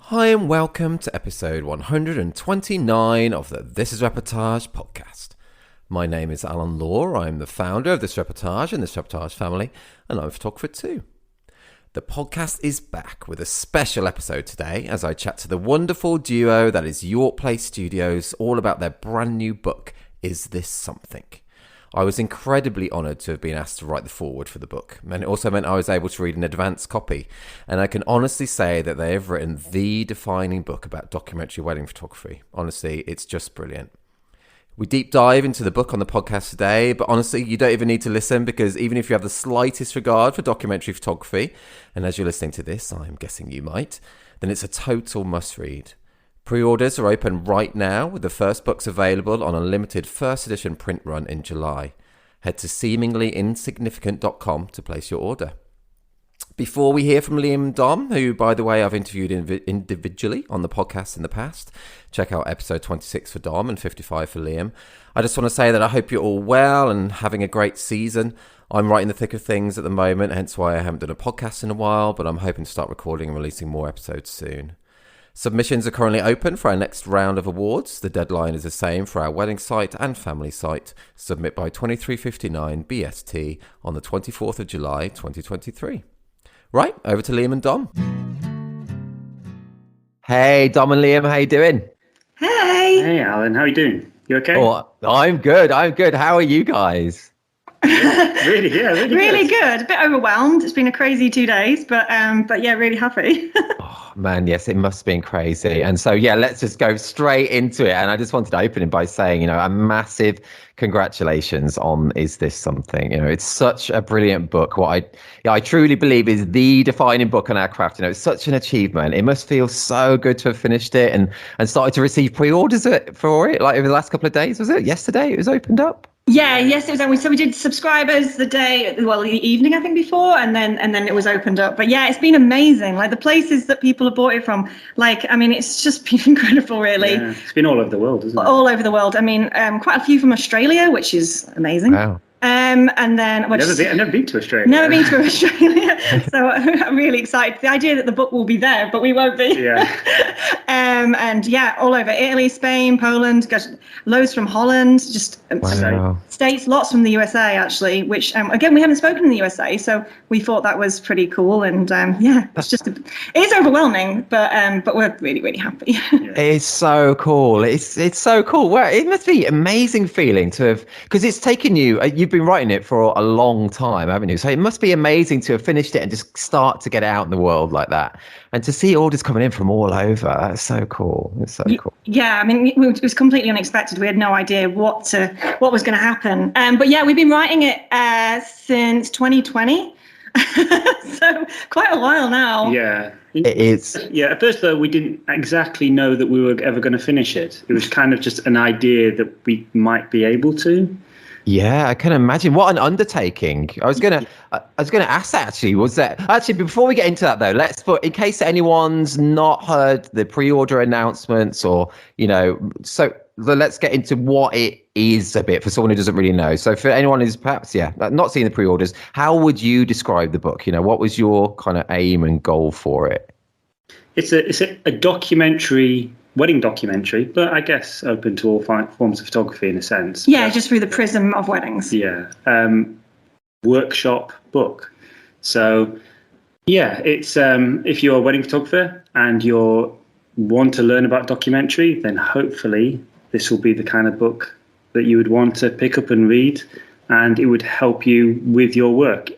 Hi and welcome to episode 129 of the This is Reportage podcast. My name is Alan Law. I'm the founder of This Reportage and This Reportage family, and I'm a photographer too. The podcast is back with a special episode today as I chat to the wonderful duo that is York Place Studios all about their brand new book, Is This Something? I was incredibly honoured to have been asked to write the foreword for the book, and it also meant I was able to read an advanced copy, and I can honestly say that they have written the defining book about documentary wedding photography. Honestly, it's just brilliant. We deep dive into the book on the podcast today, but honestly, you don't even need to listen because even if you have the slightest regard for documentary photography, and as you're listening to this, I'm guessing you might, then it's a total must-read. Pre-orders are open right now, with the first books available on a limited first edition print run in July. Head to seeminglyinsignificant.com to place your order. Before we hear from Liam and Dom, who, by the way, I've interviewed individually on the podcast in the past, check out episode 26 for Dom and 55 for Liam. I just want to say that I hope you're all well and having a great season. I'm right in the thick of things at the moment, hence why I haven't done a podcast in a while, but I'm hoping to start recording and releasing more episodes soon. Submissions are currently open for our next round of awards. The deadline is the same for our wedding site and family site. Submit by 23:59 BST on the 24th of July 2023. Right, over to Liam and Dom. Hey, Dom and Liam, how you doing? Hey. Hey, Alan, how are you doing? You okay? Oh, I'm good. How are you guys? Really good. A bit overwhelmed. It's been a crazy 2 days, but yeah, really happy. Oh, man, yes, it must have been crazy. And so, yeah, let's just go straight into it. And I just wanted to open it by saying, a massive congratulations on Is This Something? It's such a brilliant book. What I truly believe is the defining book on our craft. It's such an achievement. It must feel so good to have finished it and started to receive pre-orders for it, like over the last couple of days. Was it yesterday it was opened up? Yeah, yes, it was. So we did subscribers the evening, I think, before, and then it was opened up. But yeah, it's been amazing. Like the places that people have bought it from, it's just been incredible, really. Yeah, it's been all over the world, isn't it? All over the world. Quite a few from Australia, which is amazing. Wow. And then I've never been to Australia. Never been to Australia, so I'm really excited. The idea that the book will be there, but we won't be. Yeah. And yeah, all over Italy, Spain, Poland, loads from Holland, just States, lots from the USA actually. Which again, we haven't spoken in the USA, so we thought that was pretty cool. And it's overwhelming, but we're really, really happy. Yeah. It's so cool. It's so cool. Well, it must be an amazing feeling to have, because it's taken you. You've been writing it for a long time, haven't you? So it must be amazing to have finished it and just start to get it out in the world like that, and to see orders coming in from all over. That's so cool. It's so cool. Yeah, it was completely unexpected. We had no idea what was going to happen. But yeah, we've been writing it since 2020. So quite a while now. Yeah. It is. Yeah, at first, though, we didn't exactly know that we were ever going to finish it. It was kind of just an idea that we might be able to. Yeah, I can imagine. What an undertaking. I was gonna ask that actually. Before we get into that though, in case anyone's not heard the pre-order announcements or so let's get into what it is a bit for someone who doesn't really know. So for anyone who's perhaps not seen the pre-orders, how would you describe the book? What was your kind of aim and goal for it? It's a documentary. Wedding documentary, but I guess open to all forms of photography in a sense. Yeah, just through the prism of weddings. Yeah. Workshop book. So, yeah, it's if you're a wedding photographer and you want to learn about documentary, then hopefully this will be the kind of book that you would want to pick up and read, and it would help you with your work.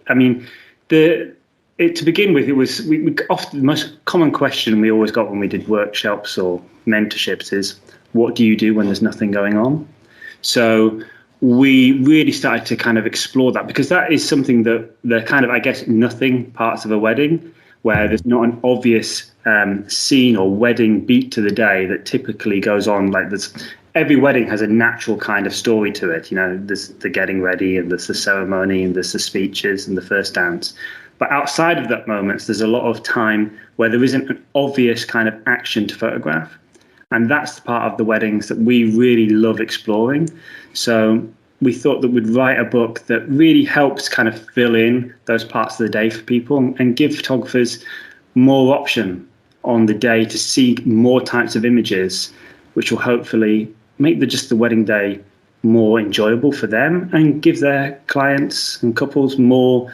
To begin with, it was often the most common question we always got when we did workshops or mentorships is, what do you do when there's nothing going on? So we really started to kind of explore that, because that is something that the kind of, I guess, nothing parts of a wedding, where there's not an obvious scene or wedding beat to the day that typically goes on. Like every wedding has a natural kind of story to it. There's the getting ready, and there's the ceremony, and there's the speeches and the first dance. But outside of that moments, there's a lot of time where there isn't an obvious kind of action to photograph. And that's the part of the weddings that we really love exploring. So we thought that we'd write a book that really helps kind of fill in those parts of the day for people and give photographers more option on the day to see more types of images, which will hopefully make the wedding day more enjoyable for them and give their clients and couples more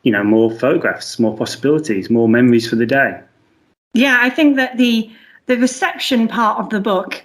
photographs, more possibilities, more memories for the day. Yeah, I think that the reception part of the book,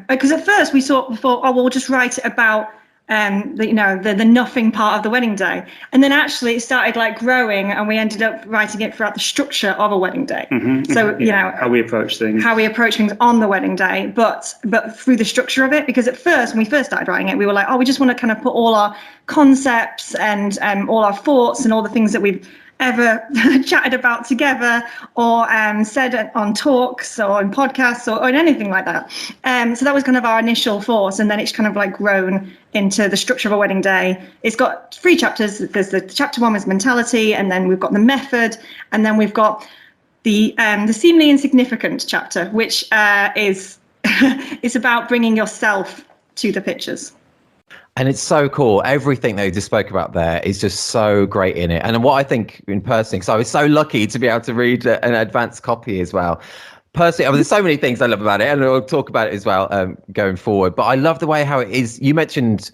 because at first we thought, oh, well, we'll just write it about the nothing part of the wedding day, and then actually it started like growing, and we ended up writing it throughout the structure of a wedding day. So how we approach things on the wedding day, but through the structure of it. Because at first, when we first started writing it, we were like, oh, we just want to kind of put all our concepts and all our thoughts and all the things that we've ever chatted about together, or said on talks or in podcasts or in anything like that. So that was kind of our initial thoughts, and then it's kind of like grown into the structure of a wedding day. It's got 3 chapters. There's the chapter 1 is mentality, and then we've got the method, and then we've got the seemingly insignificant chapter, which is it's about bringing yourself to the pictures. And it's so cool. Everything they just spoke about there is just so great in it. And what I think in person, because I was so lucky to be able to read an advanced copy as well. Personally, I mean, there's so many things I love about it, and I'll talk about it as well going forward. But I love the way how it is. You mentioned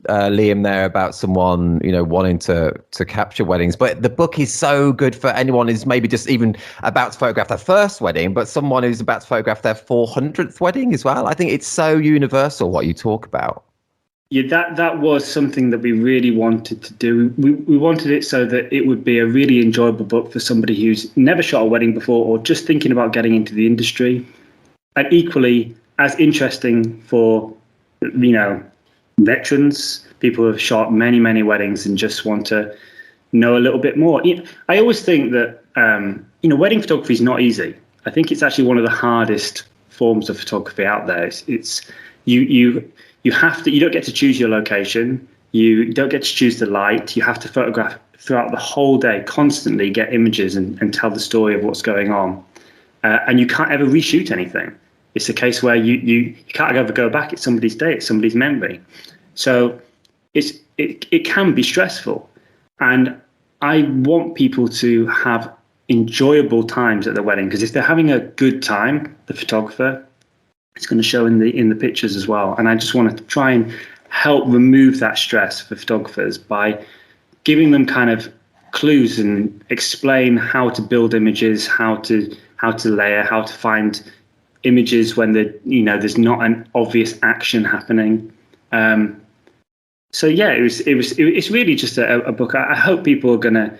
Liam there about someone wanting to capture weddings, but the book is so good for anyone who's maybe just even about to photograph their first wedding, but someone who's about to photograph their 400th wedding as well. I think it's so universal what you talk about. Yeah, that was something that we really wanted to do. We wanted it so that it would be a really enjoyable book for somebody who's never shot a wedding before or just thinking about getting into the industry, and equally as interesting for veterans, people who have shot many, many weddings and just want to know a little bit more. I always think that wedding photography is not easy. I think it's actually one of the hardest forms of photography out there. You don't get to choose your location. You don't get to choose the light. You have to photograph throughout the whole day, constantly get images and tell the story of what's going on. And you can't ever reshoot anything. It's a case where you can't ever go back. It's somebody's day. It's somebody's memory. So it can be stressful. And I want people to have enjoyable times at the wedding, because if they're having a good time, the photographer, it's going to show in the pictures as well. And I just want to try and help remove that stress for photographers by giving them kind of clues and explain how to build images, how to layer, how to find images when there's not an obvious action happening. So yeah, it's really just a book. I hope people are going to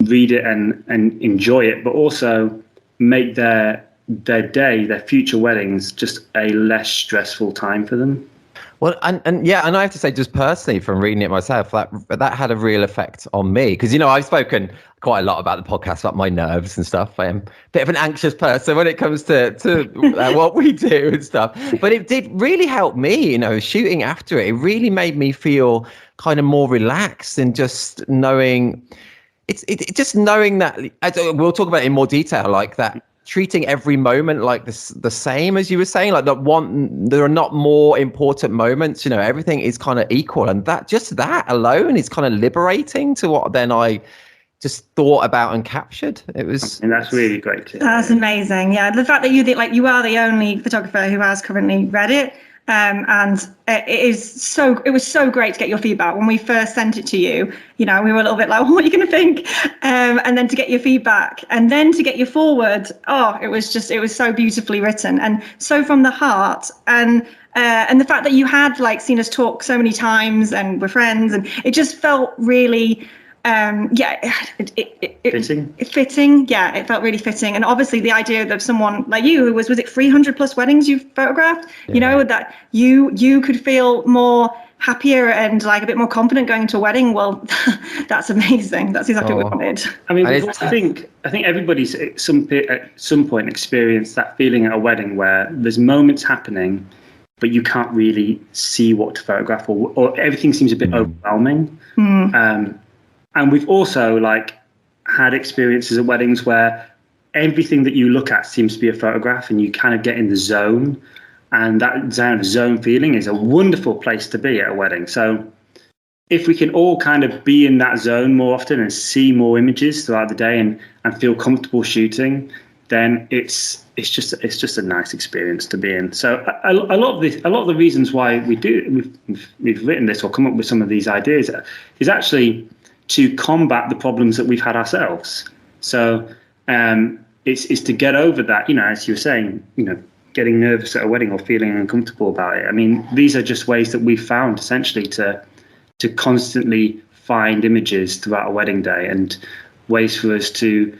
read it and enjoy it, but also make their future weddings just a less stressful time for them. Well, and I have to say, just personally from reading it myself, that had a real effect on me, because I've spoken quite a lot about the podcast about my nerves and stuff. I am a bit of an anxious person when it comes to what we do and stuff. But it did really help me, shooting after it. It really made me feel kind of more relaxed, and just knowing just knowing that, we'll talk about it in more detail, like that. Treating every moment like this, the same, as you were saying, like there are not more important moments, everything is kind of equal. And that alone is kind of liberating to what then I just thought about and captured. And that's really great too. That's amazing. Yeah. The fact that you are the only photographer who has currently read it. And it was so great to get your feedback when we first sent it to you. We were a little bit like, what are you going to think? And then to get your feedback, and then to get your foreword. Oh, it was so beautifully written and so from the heart. And the fact that you had seen us talk so many times and we're friends, and it just felt really. Fitting. Yeah, it felt really fitting. And obviously the idea of someone like you who was it 300 plus weddings you've photographed, that you could feel more happier and a bit more confident going to a wedding. Well, that's amazing. That's exactly what we wanted. I mean, I think everybody's at some point experienced that feeling at a wedding where there's moments happening, but you can't really see what to photograph, or everything seems a bit overwhelming. And we've also had experiences at weddings where everything that you look at seems to be a photograph, and you kind of get in the zone. And that zone feeling is a wonderful place to be at a wedding. So if we can all kind of be in that zone more often and see more images throughout the day and feel comfortable shooting, then it's just a nice experience to be in. So a lot of the reasons why we've written this or come up with some of these ideas is actually to combat the problems that we've had ourselves. So it's to get over that, as you were saying, getting nervous at a wedding or feeling uncomfortable about it. I mean, these are just ways that we've found essentially to constantly find images throughout a wedding day, and ways for us to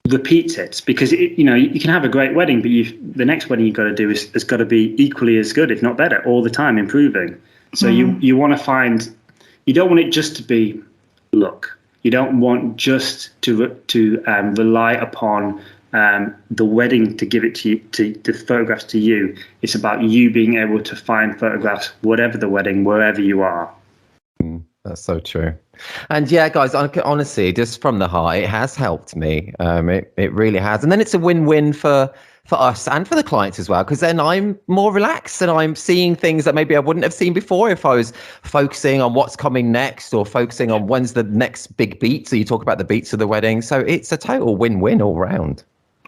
repeat it, because you can have a great wedding, but the next wedding you've got to do has got to be equally as good, if not better, all the time, improving. So you want to find, you don't want it just to be look. You don't want just to rely upon the wedding to give it to you, to the photographs to you. It's about you being able to find photographs, whatever the wedding, wherever you are. That's so true. And yeah, guys, honestly, just from the heart, it has helped me. It really has. And then it's a win-win for us and for the clients as well, because then I'm more relaxed and I'm seeing things that maybe I wouldn't have seen before if I was focusing on what's coming next or focusing on when's the next big beat. So you talk about the beats of the wedding. So it's a total win-win all round.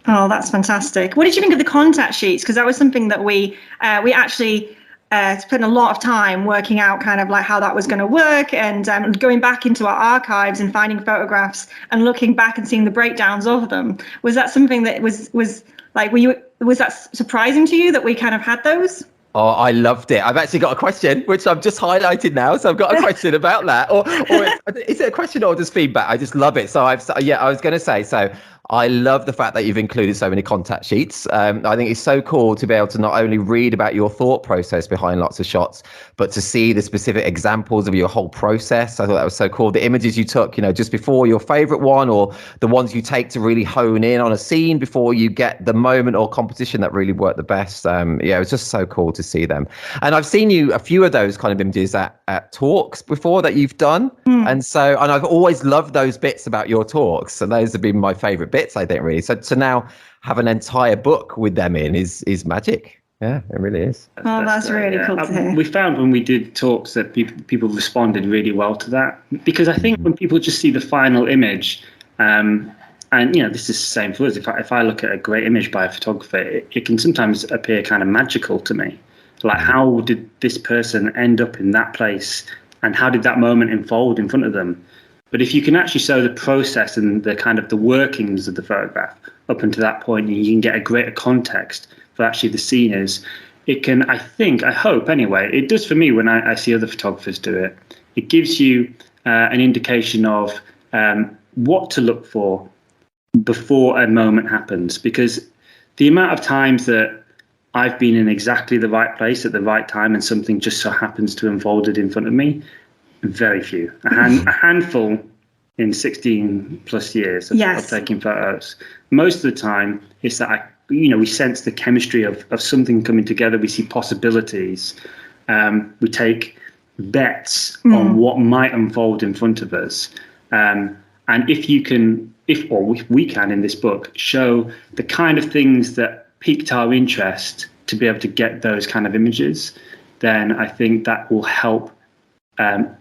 Oh, that's fantastic. What did you think of the contact sheets? Because that was something that we actually spent a lot of time working out kind of like how that was going to work, and going back into our archives and finding photographs and looking back and seeing the breakdowns of them. Was that something that was like, was that surprising to you that we kind of had those? Oh, I loved it. I've actually got a question, which I've just highlighted now. So I've got a question about that. Or is it a question or just feedback? I just love it. So I was going to say, so I love the fact that you've included so many contact sheets. I think it's so cool to be able to not only read about your thought process behind lots of shots, but to see the specific examples of your whole process. I thought that was so cool. The images you took, just before your favorite one, or the ones you take to really hone in on a scene before you get the moment or competition that really worked the best. It was just so cool to see them. And I've seen a few of those kind of images at talks before that you've done. And I've always loved those bits about your talks. And those have been my favorite bits, I think, really. So to now have an entire book with them in is magic. Yeah, it really is. That's really cool to hear. We found when we did talks that people responded really well to that, because I think when people just see the final image, and this is the same for us. If I look at a great image by a photographer, it can sometimes appear kind of magical to me. Like, how did this person end up in that place, and how did that moment unfold in front of them? But if you can actually show the process and the kind of the workings of the photograph up until that point, and you can get a greater context for actually the scene is, it can, I hope anyway, it does for me when I see other photographers do it. It gives you an indication of what to look for before a moment happens, because the amount of times that I've been in exactly the right place at the right time and something just so happens to have unfolded in front of me, very few. A handful in 16 plus years of taking photos. Most of the time, it's that we sense the chemistry of something coming together. We see possibilities. We take bets on what might unfold in front of us. And if we can in this book show the kind of things that piqued our interest to be able to get those kind of images, then I think that will help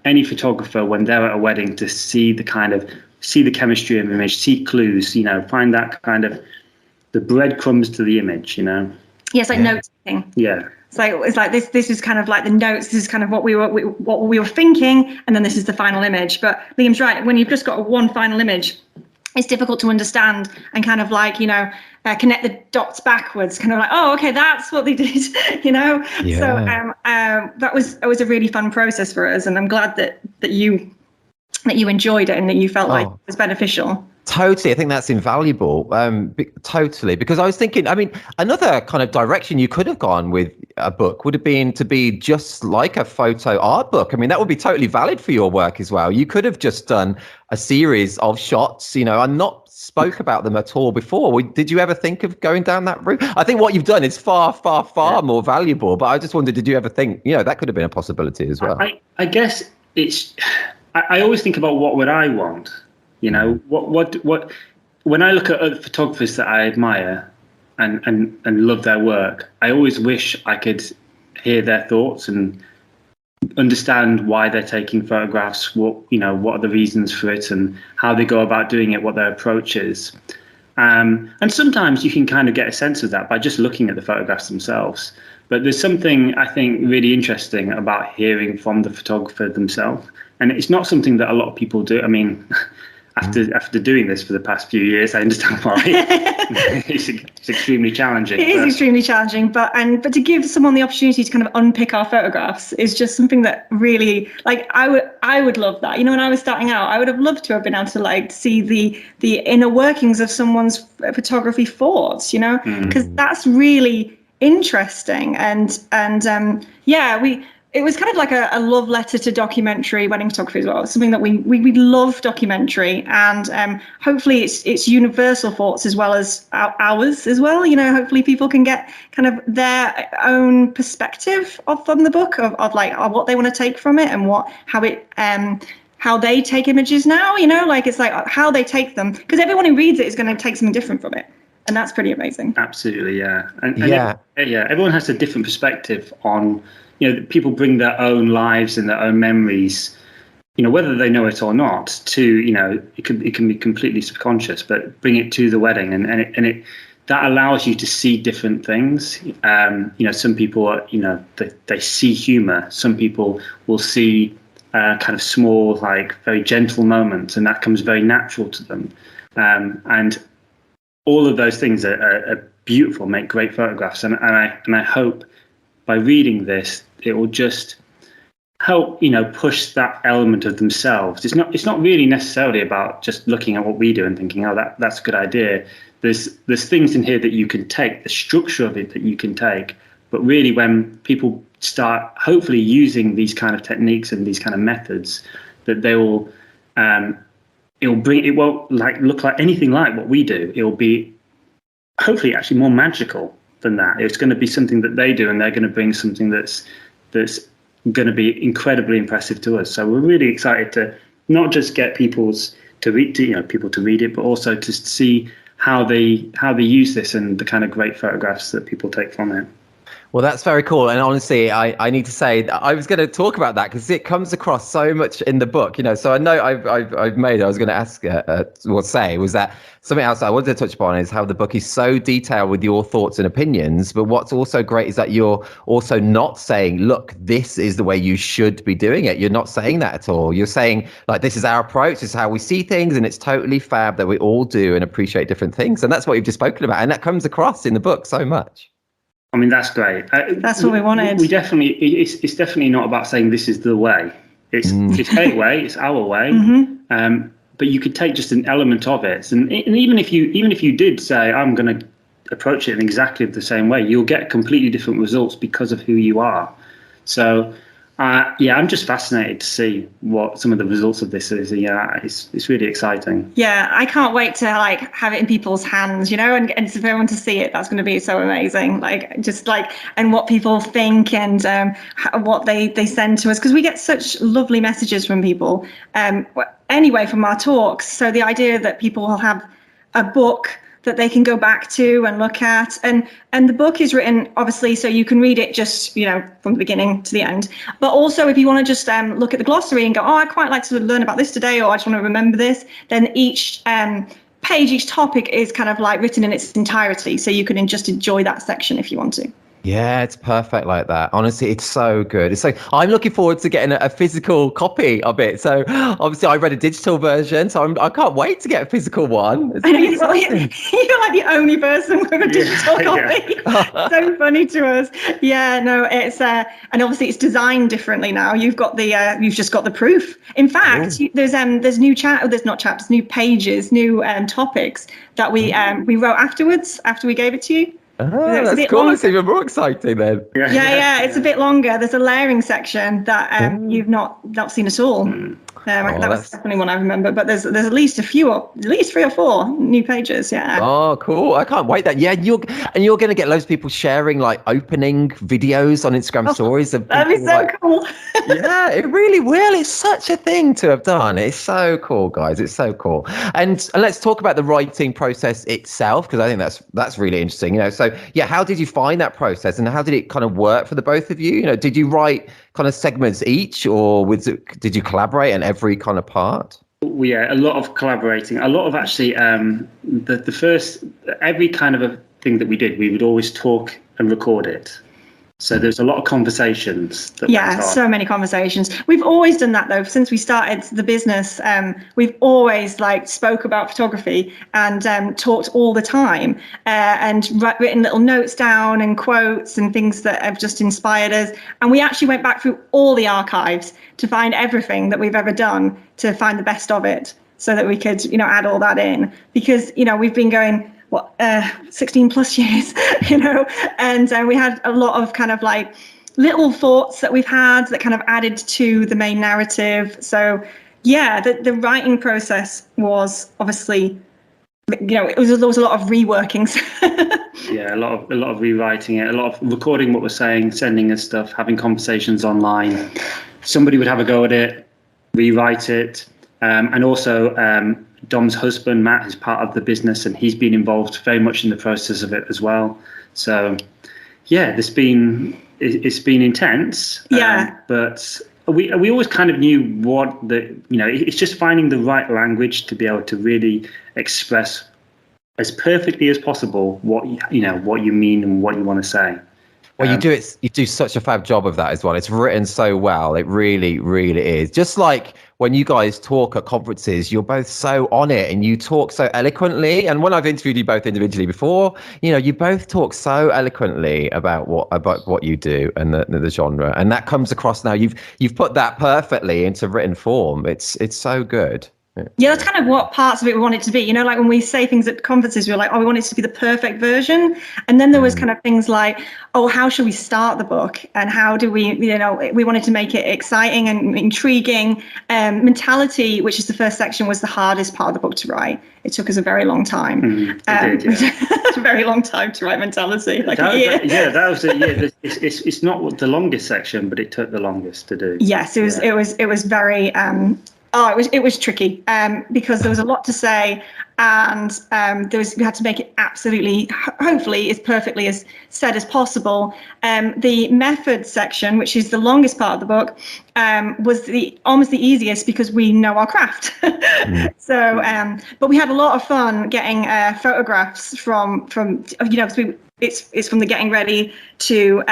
any photographer when they're at a wedding to see the chemistry of an image, see clues, find that kind of the breadcrumbs to the image, Yes, like note taking. Yeah. It's like this is kind of like the notes. This is kind of what we were thinking, and then this is the final image. But Liam's right. When you've just got one final image, it's difficult to understand and kind of like connect the dots backwards. Kind of like, oh, okay, that's what they did. Yeah. So that was a really fun process for us, and I'm glad that you enjoyed it and that you felt like it was beneficial. Totally. I think that's invaluable. Totally. Because I was thinking, another kind of direction you could have gone with a book would have been to be just like a photo art book. That would be totally valid for your work as well. You could have just done a series of shots, and not spoke about them at all before. Did you ever think of going down that route? I think what you've done is far, far, far more valuable. But I just wondered, did you ever think, that could have been a possibility as well? I guess I always think about what would I want. What when I look at other photographers that I admire and love their work, I always wish I could hear their thoughts and understand why they're taking photographs, what are the reasons for it and how they go about doing it, what their approach is. And sometimes you can kind of get a sense of that by just looking at the photographs themselves. But there's something I think really interesting about hearing from the photographer themselves. And it's not something that a lot of people do. I mean, after doing this for the past few years, I understand why. It's extremely challenging. It is extremely challenging, but to give someone the opportunity to kind of unpick our photographs is just something that really, like, I would love that. You know, when I was starting out, I would have loved to have been able to like see the inner workings of someone's photography thoughts. You know, because that's really interesting. It was kind of like a love letter to documentary wedding photography as well. It's something that we love documentary, and hopefully it's universal thoughts as well as ours as well. You know, hopefully people can get kind of their own perspective from the book of what they want to take from it and how they take images now. You know, like it's like how they take them, because everyone who reads it is going to take something different from it. And that's pretty amazing. Absolutely, yeah. Everyone has a different perspective on, you know, people bring their own lives and their own memories, you know, whether they know it or not, to, you know, it can be completely subconscious, but bring it to the wedding, and it that allows you to see different things. You know, some people are, you know, they see humor. Some people will see kind of small, like very gentle moments, and that comes very natural to them. And all of those things are beautiful, make great photographs, and I hope by reading this, it will just help, you know, push that element of themselves. It's not really necessarily about just looking at what we do and thinking, oh, that's a good idea. There's things in here that you can take, the structure of it that you can take, but really when people start hopefully using these kind of techniques and these kind of methods, that they will it won't like look like anything like what we do. It will be hopefully actually more magical than that. It's going to be something that they do, and they're going to bring something that's going to be incredibly impressive to us. So we're really excited to not just get people to read it, but also to see how they use this and the kind of great photographs that people take from it. Well, that's very cool. And honestly, I need to say that I was going to talk about that because it comes across so much in the book, you know. So I know I was going to ask was that something else I wanted to touch upon is how the book is so detailed with your thoughts and opinions. But what's also great is that you're also not saying, look, this is the way you should be doing it. You're not saying that at all. You're saying, like, this is our approach. This is how we see things. And it's totally fab that we all do and appreciate different things. And that's what you've just spoken about. And that comes across in the book so much. I mean, that's great. That's what we wanted. We definitely, it's definitely not about saying this is the way. It's a way, it's our way. But you could take just an element of it, and even if you did say, I'm going to approach it in exactly the same way, you'll get completely different results because of who you are. So, I'm just fascinated to see what some of the results of this is. Yeah, it's really exciting. Yeah, I can't wait to like have it in people's hands, you know, and for everyone to see it. That's going to be so amazing. Like just like, and what people think and what they send to us, because we get such lovely messages from people. Anyway, from our talks. So the idea that people will have a book that they can go back to and look at, and the book is written obviously so you can read it just, you know, from the beginning to the end, but also if you want to just look at the glossary and go, oh, I quite like to learn about this today, or I just want to remember this, then each page, each topic is kind of like written in its entirety, so you can just enjoy that section if you want to. Yeah, it's perfect like that. Honestly, it's so good. It's so I'm looking forward to getting a physical copy of it. So obviously I read a digital version, so I can't wait to get a physical one. I know, you're like the only person with a digital copy. So funny to us. Yeah, no, it's and obviously it's designed differently now. You've just got the proof. In fact, there's new pages, new topics that we wrote after we gave it to you. Oh, that's cool. It's even more exciting then. Yeah, it's a bit longer. There's a layering section that you've not seen at all. That was definitely one I remember. But there's at least 3 or 4 new pages. Yeah. Oh, cool! I can't wait. That you're going to get loads of people sharing like opening videos on Instagram stories. That'd be so cool. Yeah, it really will. It's such a thing to have done. It's so cool, guys. It's so cool. And let's talk about the writing process itself, because I think that's really interesting. You know, so yeah, how did you find that process, and how did it kind of work for the both of you? You know, did you write kind of segments each, or did you collaborate on every kind of part? A lot of collaborating, a lot of actually the first, every kind of a thing that we did, we would always talk and record it. So there's a lot of conversations that went on. So many conversations. We've always done that though. Since we started the business, we've always spoke about photography and talked all the time and written little notes down and quotes and things that have just inspired us. And we actually went back through all the archives to find everything that we've ever done, to find the best of it, so that we could, add all that in, because, we've been going 16 plus years, and we had a lot of kind of little thoughts that we've had that kind of added to the main narrative. So the writing process was obviously, there was a lot of reworkings. A lot of rewriting it, a lot of recording what we're saying, sending us stuff, having conversations online. Somebody would have a go at it, rewrite it, and also Dom's husband, Matt, is part of the business, and he's been involved very much in the process of it as well. So, it's been intense. But we always kind of knew it's just finding the right language to be able to really express as perfectly as possible what you mean and what you want to say. Well, you do such a fab job of that as well. It's written so well. It really, really is. Just like when you guys talk at conferences, you're both so on it and you talk so eloquently. And when I've interviewed you both individually before, you both talk so eloquently about what you do and the genre. And that comes across now. You've put that perfectly into written form. It's so good. Yeah, that's kind of what parts of it we want it to be. When we say things at conferences, we're like, we want it to be the perfect version. And then there was kind of things like, how should we start the book? And how do we, we wanted to make it exciting and intriguing. Mentality, which is the first section, was the hardest part of the book to write. It took us a very long time. It's a very long time to write mentality. It's not the longest section, but it took the longest to do. Yes, it was very. It was tricky because there was a lot to say, and we had to make it absolutely, hopefully, as perfectly as said as possible. The method section, which is the longest part of the book, was almost the easiest because we know our craft. So, but we had a lot of fun getting photographs from it's from the getting ready to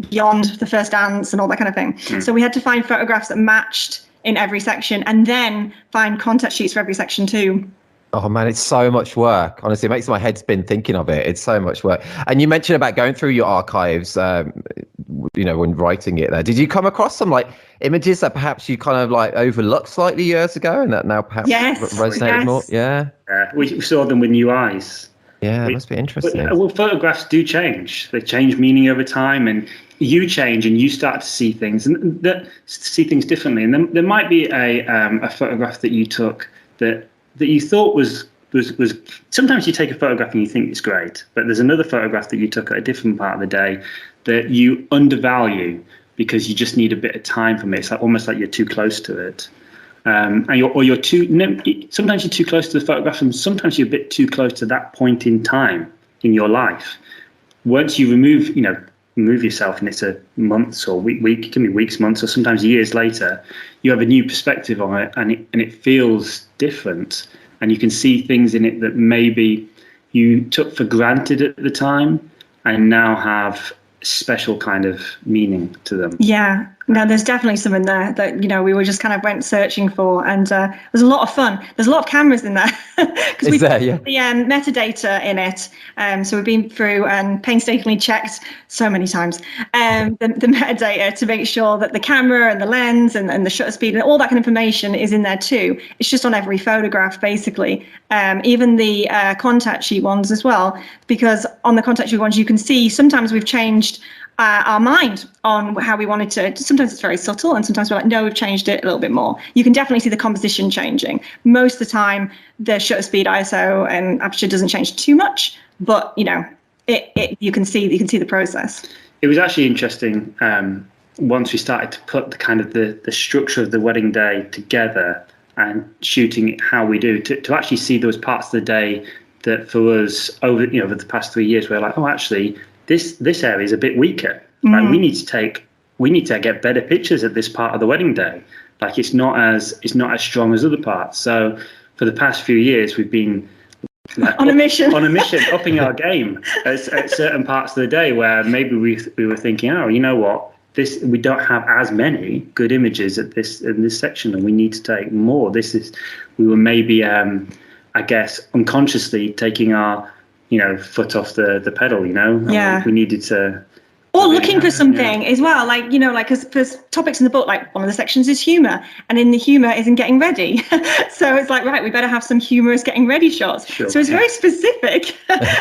beyond the first dance and all that kind of thing. So we had to find photographs that matched in every section, and then find contact sheets for every section too. Oh man, it's so much work. Honestly, it makes my head spin thinking of it. It's so much work. And you mentioned about going through your archives, when writing it there. Did you come across some images that perhaps you kind of overlooked slightly years ago and that now perhaps resonated more? Yeah. We saw them with new eyes. Yeah, it must be interesting. Well, photographs do change. They change meaning over time, and you change and you start to see things differently. And then there might be a photograph that you took that you thought was sometimes you take a photograph and you think it's great, but there's another photograph that you took at a different part of the day that you undervalue because you just need a bit of time from it. It's almost like you're too close to it. Sometimes you're too close to the photograph, and sometimes you're a bit too close to that point in time in your life. Once you remove yourself, and it's a months or week, it can be weeks, months, or sometimes years later, you have a new perspective on it, and it feels different, and you can see things in it that maybe you took for granted at the time, and now have special kind of meaning to them. Yeah. No, there's definitely some in there that, we were just kind of went searching for, and it was a lot of fun. There's a lot of cameras in there because we put the metadata in it. So we've been through and painstakingly checked so many times the metadata to make sure that the camera and the lens and the shutter speed and all that kind of information is in there too. It's just on every photograph, basically. Even the contact sheet ones as well, because on the contact sheet ones, you can see sometimes we've changed our mind on how we wanted to. Sometimes it's very subtle, and sometimes we're like, no, we've changed it a little bit more. You can definitely see the composition changing. Most of the time, the shutter speed, ISO, and aperture doesn't change too much, but you can see the process. It was actually interesting once we started to put the structure of the wedding day together and shooting it how we do, to actually see those parts of the day that for us over the past 3 years, we're like, actually, this area is a bit weaker. Like we need to get better pictures at this part of the wedding day. Like it's not as strong as other parts. So for the past few years, we've been on a mission, upping our game at certain parts of the day where maybe we were thinking, oh, you know what, we don't have as many good images in this section, and we need to take more. We were maybe I guess unconsciously taking our foot off the pedal. Yeah. We needed to. Or looking for something as well, like, because there's topics in the book, like one of the sections is humour, and in the humour isn't getting ready. So it's like, right, we better have some humorous getting ready shots. Sure. So it's very specific.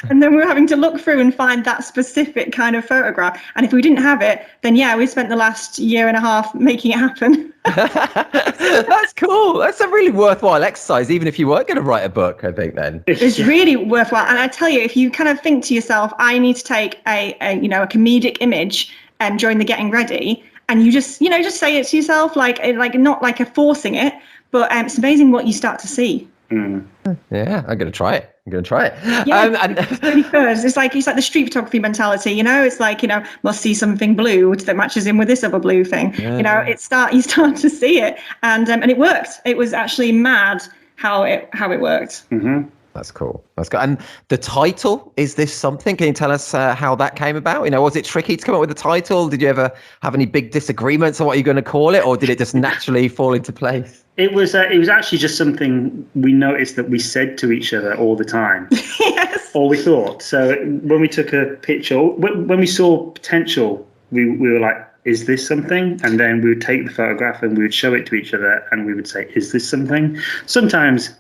And then we're having to look through and find that specific kind of photograph. And if we didn't have it, then we spent the last year and a half making it happen. That's cool. That's a really worthwhile exercise, even if you weren't going to write a book, I think then. It's really worthwhile. And I tell you, if you kind of think to yourself, I need to take a comedic image during the getting ready, and you just say it to yourself, like not like a forcing it, but it's amazing what you start to see. Yeah, I'm going to try it. Yeah, and it's really good. It's like the street photography mentality, It's like, must see something blue that matches in with this other blue thing. Yeah. You start to see it, and it worked. It was actually mad how it worked. Mm-hmm. That's cool. And the title, is this something? Can you tell us how that came about? Was it tricky to come up with a title? Did you ever have any big disagreements on what you're going to call it, or did it just naturally fall into place? It was actually just something we noticed that we said to each other all the time. Yes. Or we thought. So when we took a picture, when we saw potential, we were like, is this something? And then we would take the photograph and we would show it to each other and we would say, is this something? Sometimes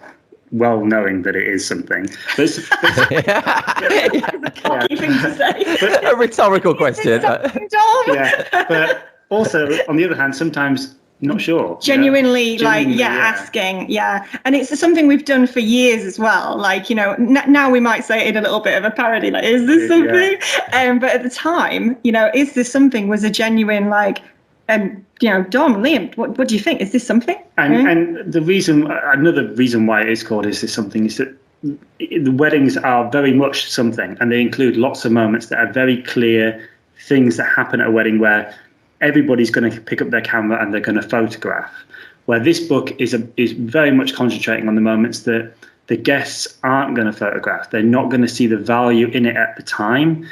well knowing that it is something. But Cocky thing to say. A rhetorical question. But also, on the other hand, sometimes not sure. Genuinely, asking. Yeah. And it's something we've done for years as well. Like, now we might say it in a little bit of a parody, like, is this something? Yeah. But at the time, is this something was a genuine, like, Dom, Liam, what do you think? Is this something? And another reason why it is called Is This Something is that the weddings are very much something, and they include lots of moments that are very clear things that happen at a wedding where everybody's going to pick up their camera and they're going to photograph. Where this book is very much concentrating on the moments that the guests aren't going to photograph. They're not going to see the value in it at the time.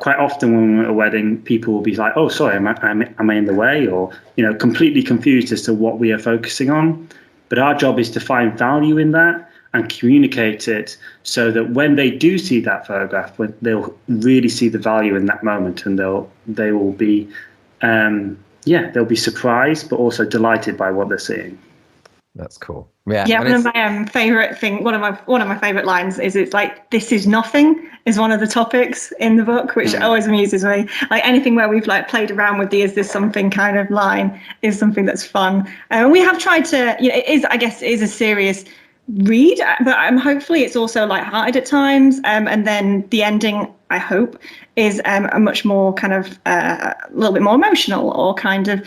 Quite often when we're at a wedding, people will be like, oh, sorry, am I in the way? Or, completely confused as to what we are focusing on. But our job is to find value in that and communicate it so that when they do see that photograph, they'll really see the value in that moment, and they will be, they'll be surprised, but also delighted by what they're seeing. That's cool. Yeah. One of my favorite lines is, it's like, this is nothing is one of the topics in the book, which always amuses me. Like anything where we've like played around with the is this something kind of line is something that's fun. We have tried to, it is a serious read, but hopefully it's also lighthearted at times. And then the ending, I hope, is a much more kind of a little bit more emotional, or kind of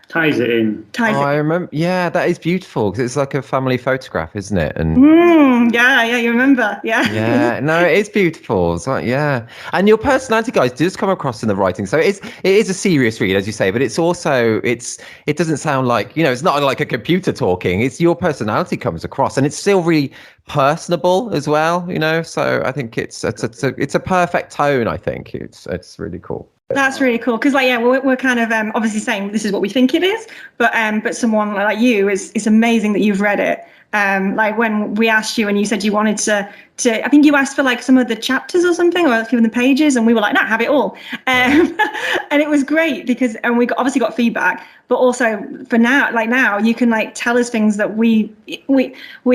ties it in. I remember. Yeah, that is beautiful, because it's like a family photograph, isn't it? And you remember. Yeah, no, it is beautiful. It's like, and your personality, guys, does come across in the writing. So it is a serious read, as you say, but it's also it doesn't sound like, it's not like a computer talking. It's your personality comes across, and it's still really personable as well. So I think it's a perfect tone. I think it's really cool. That's really cool, because we're kind of obviously saying this is what we think it is, but someone like you it's amazing that you've read it. Like when we asked you and you said you wanted to I think you asked for like some of the chapters or something, or a few of the pages, and we were like, no, have it all. And it was great because we obviously got feedback, but also for now you can like tell us things that we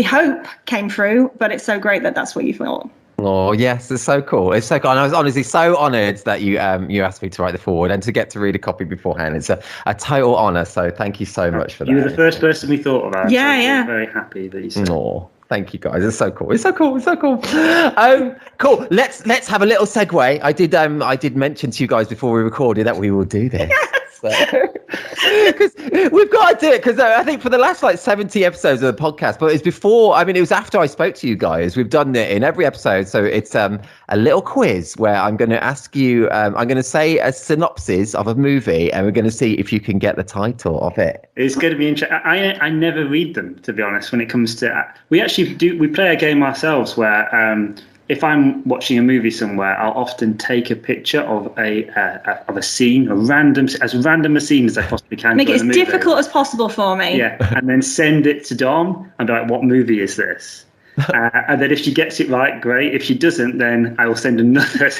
hope came through, but it's so great that that's what you thought. Oh yes, it's so cool. It's so cool. And I was honestly so honoured that you asked me to write the foreword and to get to read a copy beforehand. It's a total honour. So thank you so much for that. You were the first person we thought about. Yeah. So we're very happy that you said. Oh, thank you guys. It's so cool. It's so cool. Cool. Let's have a little segue. I did mention to you guys before we recorded that we will do this. Yes. Because we've got to do it, because I think for the last like 70 episodes of the podcast, but it's before, I mean, it was after I spoke to you guys. We've done it in every episode. So it's a little quiz where I'm going to ask you, I'm going to say a synopsis of a movie, and we're going to see if you can get the title of it. It's going to be interesting. I never read them, to be honest, when it comes to... We play a game ourselves where... if I'm watching a movie somewhere, I'll often take a picture of a scene, as random a scene as I possibly can. Make it as difficult as possible for me. Yeah, and then send it to Dom and be like, "What movie is this?" And then if she gets it right, great. If she doesn't, then I will send another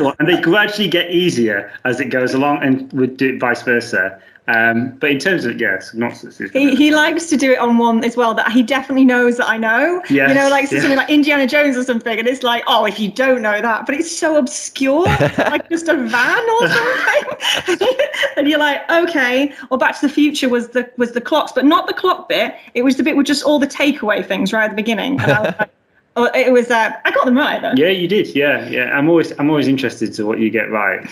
one. And they gradually get easier as it goes along, and we'll do it vice versa. But in terms of synopsis, he likes to do it on one as well that he definitely knows that I know. Yes, you know, like something like Indiana Jones or something, and it's like, oh, if you don't know that, but it's so obscure, like just a van or something, and you're like, okay. Or Back to the Future was the clocks, but not the clock bit. It was the bit with just all the takeaway things right at the beginning. And I was like, oh, it was. I got them right though. Yeah, you did. Yeah. I'm always interested to what you get right.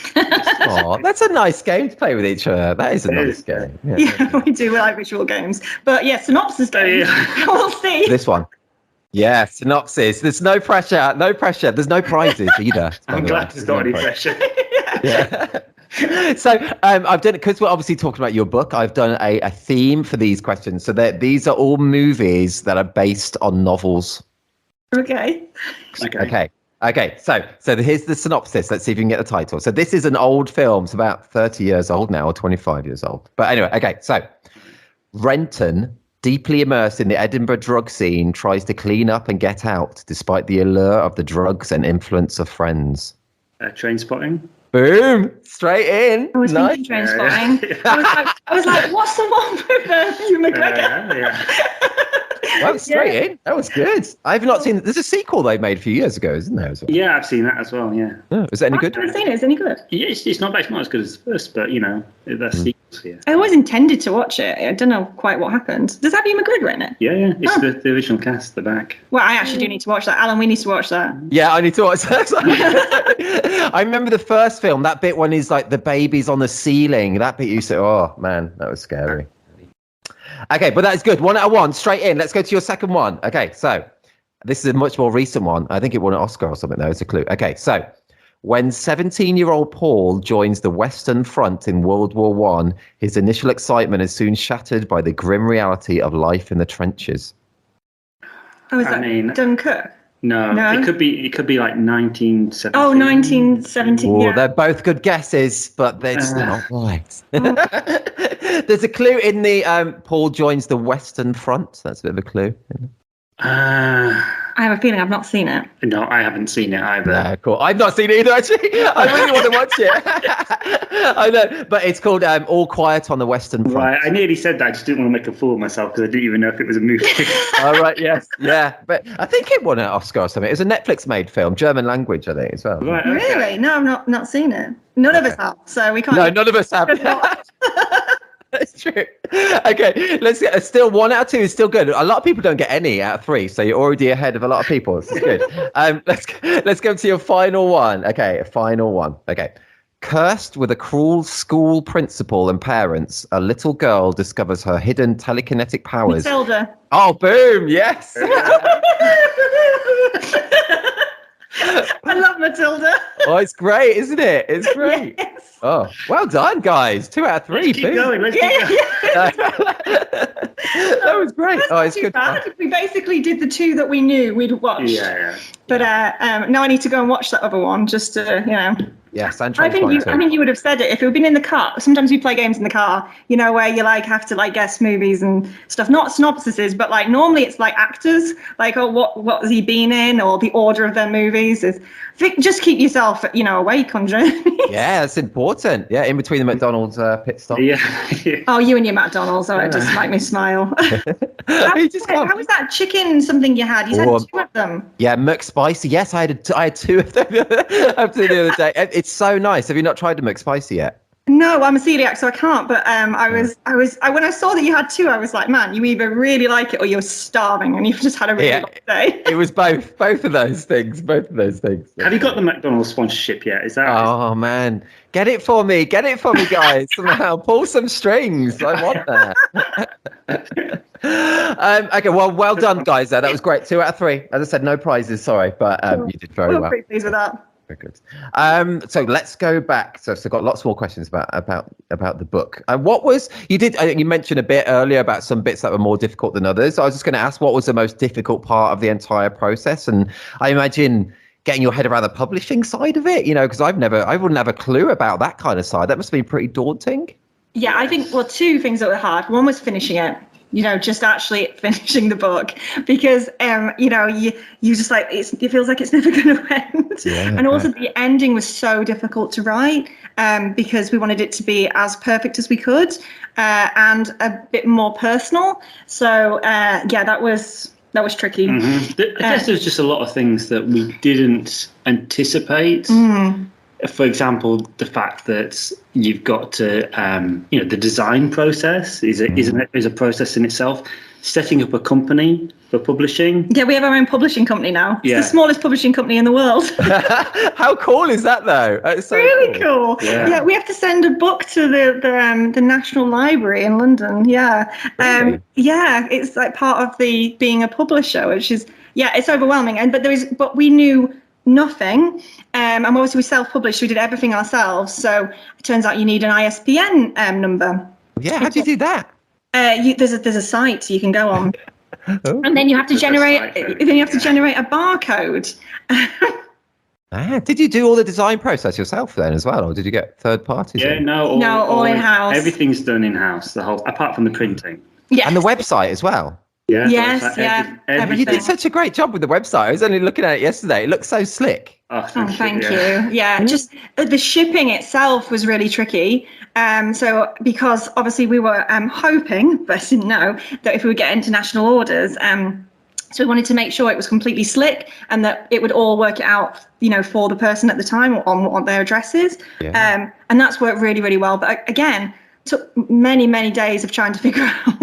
Oh, that's a nice game to play with each other. That is a nice game. Yeah, we do. We like visual games, but synopsis games. We'll see. This one. Yeah, synopsis. There's no pressure. No pressure. There's no prizes either. I'm glad there's not any pressure. Yeah. So I've done it because we're obviously talking about your book. I've done a theme for these questions, so that these are all movies that are based on novels. Okay. So here's the synopsis. Let's see if you can get the title. So this is an old film. It's about 30 years old now, or 25 years old. But anyway, okay. So Renton, deeply immersed in the Edinburgh drug scene, tries to clean up and get out, despite the allure of the drugs and influence of friends. Trainspotting. Boom! Straight in. I was thinking Trainspotting. I was like, what's the one with Hugh McGregor? That was straight in. That was good. I've not seen. There's a sequel they made a few years ago, isn't there? As well? Yeah, I've seen that as well. Yeah. Oh, is that any good? I haven't seen it. Is it any good? Yeah, it's not as good as the first, but that's sequels here. I always intended to watch it. I don't know quite what happened. Does that have Hugh McGregor in it? Yeah. It's the original cast at the back. Well, I actually do need to watch that. Alan, we need to watch that. Yeah, I need to watch that. I remember the first film. That bit when he's like the baby's on the ceiling. That bit you said, oh man, that was scary. Okay, but that's good. 1 out of 1, straight in. Let's go to your second one. Okay, so this is a much more recent one. I think it won an Oscar or something, though. It's a clue. Okay, so when 17-year-old Paul joins the Western Front in World War I, his initial excitement is soon shattered by the grim reality of life in the trenches. Oh, is that Dunkirk? No, it could be like 1917. Oh, 1917. Oh, yeah. They're both good guesses, but they're not right. There's a clue in the Paul joins the Western Front. That's a bit of a clue. I have a feeling I've not seen it. No, I haven't seen it either. Yeah, cool. I've not seen it either, actually. I really want to watch it. I know, but it's called All Quiet on the Western Front. Right, I nearly said that. I just didn't want to make a fool of myself because I didn't even know if it was a movie. All right, yes. Yeah, but I think it won an Oscar or something. It was a Netflix-made film, German language, I think, as well. Right, okay. Really? No, I've not seen it. None of us have, so we can't. No, none of us have. That's true. Okay, let's get still 1 out of 2 is still good. A lot of people don't get any out of 3, so you're already ahead of a lot of people. This is good. Let's go to your final one. Okay, final one. Okay. Cursed with a cruel school principal and parents, a little girl discovers her hidden telekinetic powers. Matilda. Oh, boom! Yes. I love Matilda. Oh, it's great, isn't it? It's great. Yes. Oh, well done, guys. 2 out of 3. Let's keep going. That was great. It's good. Bad. We basically did the 2 that we knew we'd watched. Yeah. But now I need to go and watch that other one just to, Yes, I think you would have said it if it had been in the car. Sometimes we play games in the car, where you have to guess movies and stuff. Not synopsises, but normally it's actors, what has he been in, or the order of their movies. Just keep yourself, awake on journeys. Yeah, that's important. Yeah, in between the McDonald's pit stop. Yeah. Oh, you and your McDonald's. Oh, it just make me smile. How was that chicken something you had? You had 2 of them. Yeah, McSpicy. Yes, I had 2 of them up to the other day. It's so nice. Have you not tried the McSpicy yet? No, I'm a celiac, so I can't. But when I saw that you had two, I was like, man, you either really like it or you're starving, and you've just had a really long day. It was both of those things. Have you got the McDonald's sponsorship yet? Is that? Oh man, get it for me, guys! Somehow pull some strings. I want that. Okay, well done, guys. That was great. 2 out of 3. As I said, no prizes. Sorry, but you did very well. Pretty pleased with that. Very good. So let's go back. So I've got lots more questions about the book. What was you did? I think you mentioned a bit earlier about some bits that were more difficult than others. I was just going to ask, what was the most difficult part of the entire process? And I imagine getting your head around the publishing side of it. Because I wouldn't have a clue about that kind of side. That must have been pretty daunting. Yeah, I think two things that were hard. One was finishing it. Just actually finishing the book, because you just like it feels like it's never going to end. Yeah, and also the ending was so difficult to write, because we wanted it to be as perfect as we could, and a bit more personal. So that was tricky. Mm-hmm. I guess there's just a lot of things that we didn't anticipate. For example, the fact that you've got to, the design process is a process in itself. Setting up a company for publishing. Yeah, we have our own publishing company now. It's the smallest publishing company in the world. How cool is that, though? It's so really cool. Yeah, we have to send a book to the National Library in London. Yeah, really? Yeah, it's like part of the being a publisher, which is it's overwhelming. But we knew nothing, and obviously we self-published. We did everything ourselves. So it turns out you need an ISBN number. Yeah, how do you do that? There's a site you can go on, and then you have to generate. Then you have to generate a barcode. Did you do all the design process yourself then as well, or did you get third parties? Yeah, all in-house. Everything's done in-house. Apart from the printing. Yeah, and the website as well. Yeah. Yes, everything. You did such a great job with the website. I was only looking at it yesterday. It looks so slick. Oh, thank you. Yeah, just the shipping itself was really tricky. So because obviously we were hoping, but didn't know, that if we would get international orders, so we wanted to make sure it was completely slick and that it would all work it out, for the person at the time on their addresses. Yeah. And that's worked really, really well. But again, took many, many days of trying to figure out.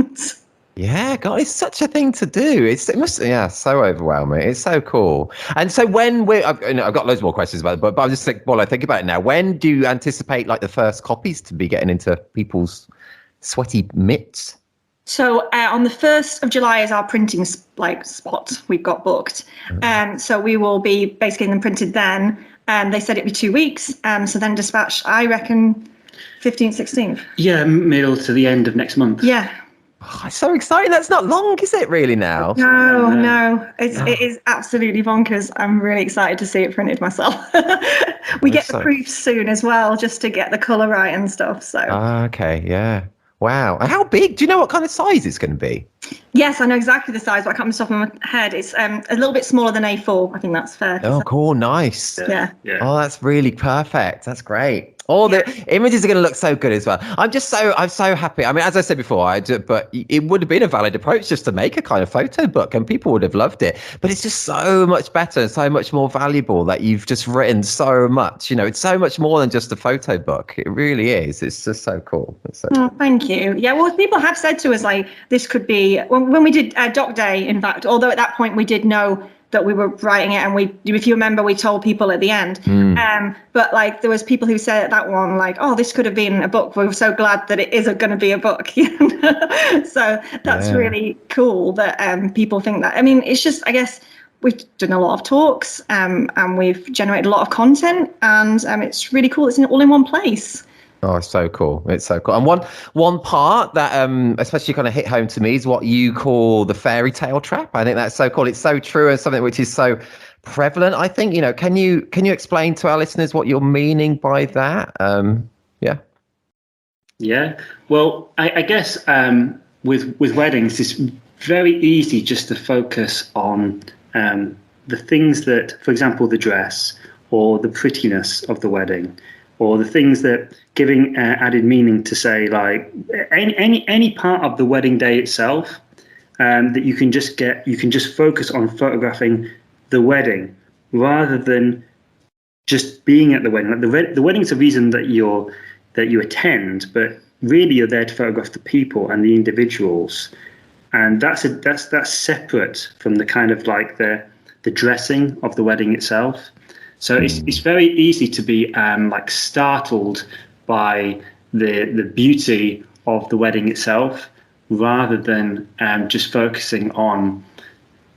Yeah, God, it's such a thing to do. It must, so overwhelming. It's so cool. And so when I've got loads more questions about it, but I'm just while I think about it now, when do you anticipate like the first copies to be getting into people's sweaty mitts? So on the 1st of July is our printing spot we've got booked. So we will be basically getting them printed then. They said it'd be 2 weeks. So then dispatched, I reckon, 15th, 16th. Yeah, middle to the end of next month. Yeah. Oh, it's so exciting. That's not long, is it, really, now? No. It is absolutely bonkers. I'm really excited to see it printed myself. We get the proofs soon as well, just to get the colour right and stuff. So. Okay, yeah. Wow. And how big? Do you know what kind of size it's going to be? Yes, I know exactly the size, but I can't remember off my head. It's a little bit smaller than A4. I think that's fair. Oh, cool. Nice. Yeah. Oh, that's really perfect. That's great. All the images are going to look so good as well. I'm so happy. I mean, as I said before, but it would have been a valid approach just to make a kind of photo book and people would have loved it. But it's just so much better and so much more valuable that you've just written so much. It's so much more than just a photo book. It really is. It's just so cool. Thank you. Yeah, well, people have said to us, like, this could be, when we did Doc Day, in fact, although at that point we did know that we were writing it, and if you remember, we told people at the end. But like, there was people who said at that one, like, "Oh, this could have been a book. We were so glad that it is going to be a book." So that's really cool that people think that. I mean, it's just, I guess we've done a lot of talks, and we've generated a lot of content, and it's really cool. It's all in one place. Oh, it's so cool. It's so cool. And one part that especially kind of hit home to me is what you call the fairy tale trap. I think that's so cool. It's so true and something which is so prevalent. I think, can you explain to our listeners what you're meaning by that? Yeah. Well, I guess with weddings, it's very easy just to focus on the things that, for example, the dress or the prettiness of the wedding, or the things that giving added meaning to, say, like any part of the wedding day itself, that you can just focus on photographing the wedding rather than just being at the wedding. Like the wedding's a reason that you're that you attend, but really you're there to photograph the people and the individuals. And that's separate from the kind of like the dressing of the wedding itself. So it's very easy to be like startled by the beauty of the wedding itself, rather than just focusing on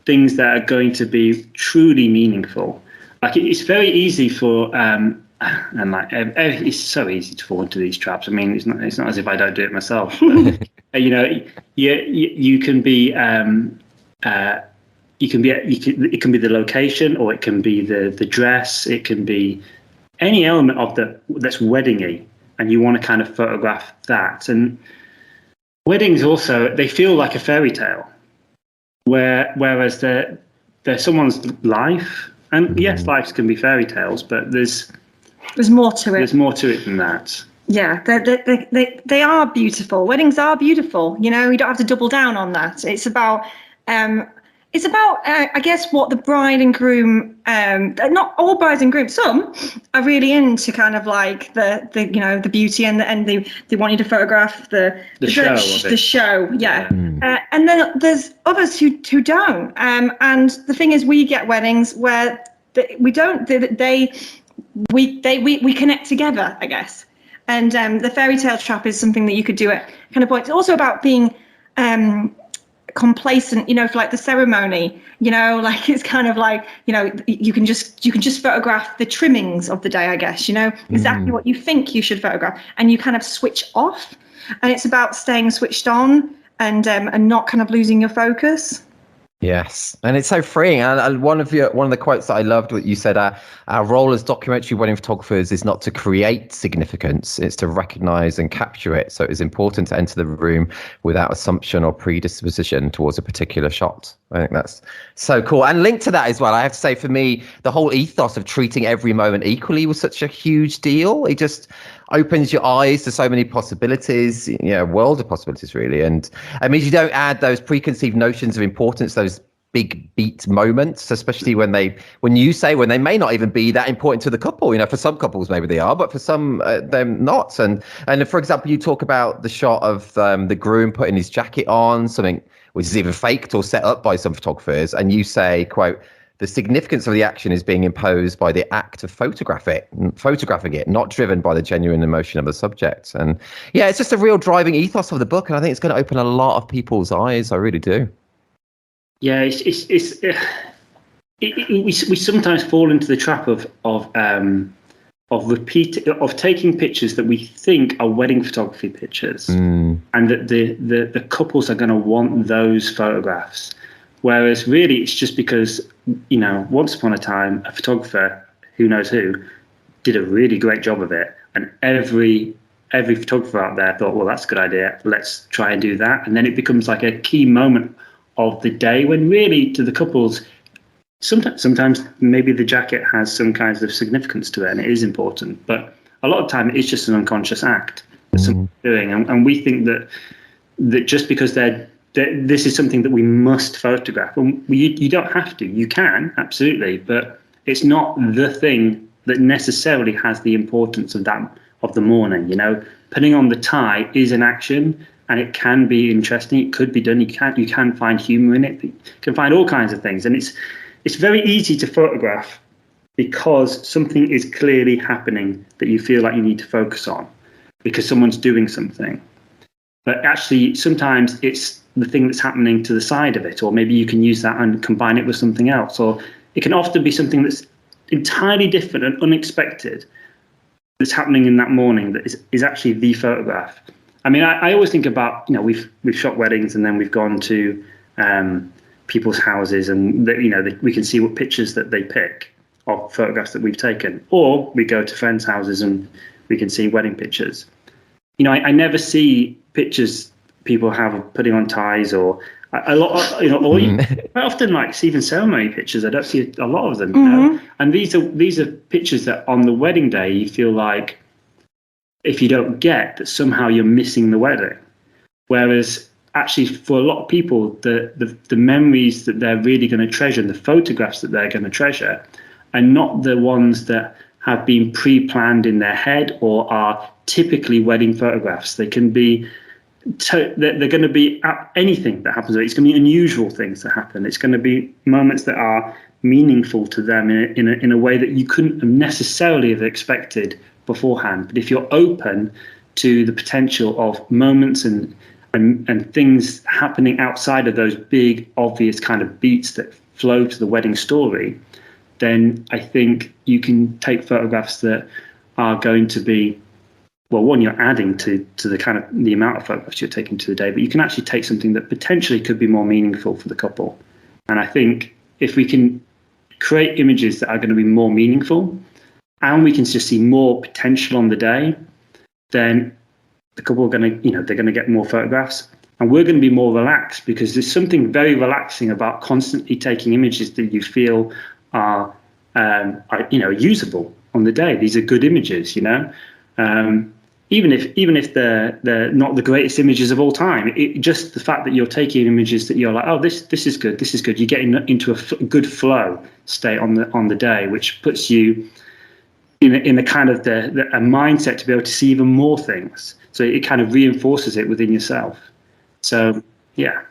things that are going to be truly meaningful. Like it's very easy for and like it's so easy to fall into these traps. I mean, it's not as if I don't do it myself. But, you know, you can be it can be the location, or it can be the dress, it can be any element of that's weddingy, and you want to kind of photograph that. And weddings also, they feel like a fairy tale, whereas they're someone's life. And yes, lives can be fairy tales, but there's more to it. There's more to it than that. Yeah, they are beautiful. Weddings are beautiful. You know, you don't have to double down on that. It's about I guess what the bride and groom, not all brides and grooms, some are really into kind of like the beauty and they want you to photograph the show. Yeah. And then there's others who don't. And the thing is, we get weddings where we don't. We connect together, I guess. And the fairy tale trap is something that you could do at kind of point. It's also about being complacent, you know, for like the ceremony, you know, like it's kind of like, you know, you can just photograph the trimmings of the day, I guess, you know, exactly what you think you should photograph, and you kind of switch off. And it's about staying switched on and not kind of losing your focus. Yes, and it's so freeing. And one of the quotes that I loved, what you said, our role as documentary wedding photographers is not to create significance, it's to recognize and capture it. So it is important to enter the room without assumption or predisposition towards a particular shot. I think that's so cool. And linked to that as well, I have to say, for me, the whole ethos of treating every moment equally was such a huge deal. It just opens your eyes to so many possibilities, you know, world of possibilities, really. And it means you don't add those preconceived notions of importance, those big beat moments, especially when they may not even be that important to the couple. You know, for some couples maybe they are, but for some they're not. And for example, you talk about the shot of the groom putting his jacket on, something which is either faked or set up by some photographers, and you say, quote, "The significance of the action is being imposed by the act of photographing it, not driven by the genuine emotion of the subject." And yeah, it's just a real driving ethos of the book, and I think it's going to open a lot of people's eyes. I really do. Yeah, we sometimes fall into the trap of taking pictures that we think are wedding photography pictures, and that the couples are going to want those photographs. Whereas really it's just because, you know, once upon a time, a photographer, who knows who, did a really great job of it. And every photographer out there thought, well, that's a good idea, let's try and do that. And then it becomes like a key moment of the day, when really to the couples, sometimes maybe the jacket has some kinds of significance to it and it is important. But a lot of time it's just an unconscious act that someone's doing. And we think that just because this is something that we must photograph. And you don't have to. You can, absolutely, but it's not the thing that necessarily has the importance of the morning. You know, putting on the tie is an action, and it can be interesting. It could be done. You can find humour in it. You can find all kinds of things, and it's very easy to photograph because something is clearly happening that you feel like you need to focus on because someone's doing something. But actually, sometimes it's the thing that's happening to the side of it, or maybe you can use that and combine it with something else, or it can often be something that's entirely different and unexpected that's happening in that morning that is actually the photograph. I mean, I always think about, you know, we've shot weddings and then we've gone to people's houses, and we can see what pictures that they pick of photographs that we've taken, or we go to friends' houses and we can see wedding pictures. You know, I never see pictures people have of putting on ties, or a lot, you know, or quite often like even ceremony pictures. I don't see a lot of them, you know? And these are pictures that on the wedding day you feel like, if you don't get that, somehow you're missing the wedding. Whereas actually for a lot of people, the memories that they're really going to treasure, and the photographs that they're going to treasure, are not the ones that have been pre-planned in their head or are typically wedding photographs. They can be, they're going to be anything that happens. It's going to be unusual things that happen. It's going to be moments that are meaningful to them in a way that you couldn't have necessarily have expected beforehand. But if you're open to the potential of moments and things happening outside of those big, obvious kind of beats that flow to the wedding story, then I think you can take photographs that are going to be, well, one, you're adding to the kind of the amount of photographs you're taking to the day, but you can actually take something that potentially could be more meaningful for the couple. And I think if we can create images that are going to be more meaningful, and we can just see more potential on the day, then the couple are going to, they're going to get more photographs, and we're going to be more relaxed, because there's something very relaxing about constantly taking images that you feel are usable on the day. These are good images, even if they're not the greatest images of all time. Just the fact that you're taking images that you're like, oh, this is good, you get into a good flow state on the day, which puts you in a kind of a mindset to be able to see even more things. So it kind of reinforces it within yourself. So yeah,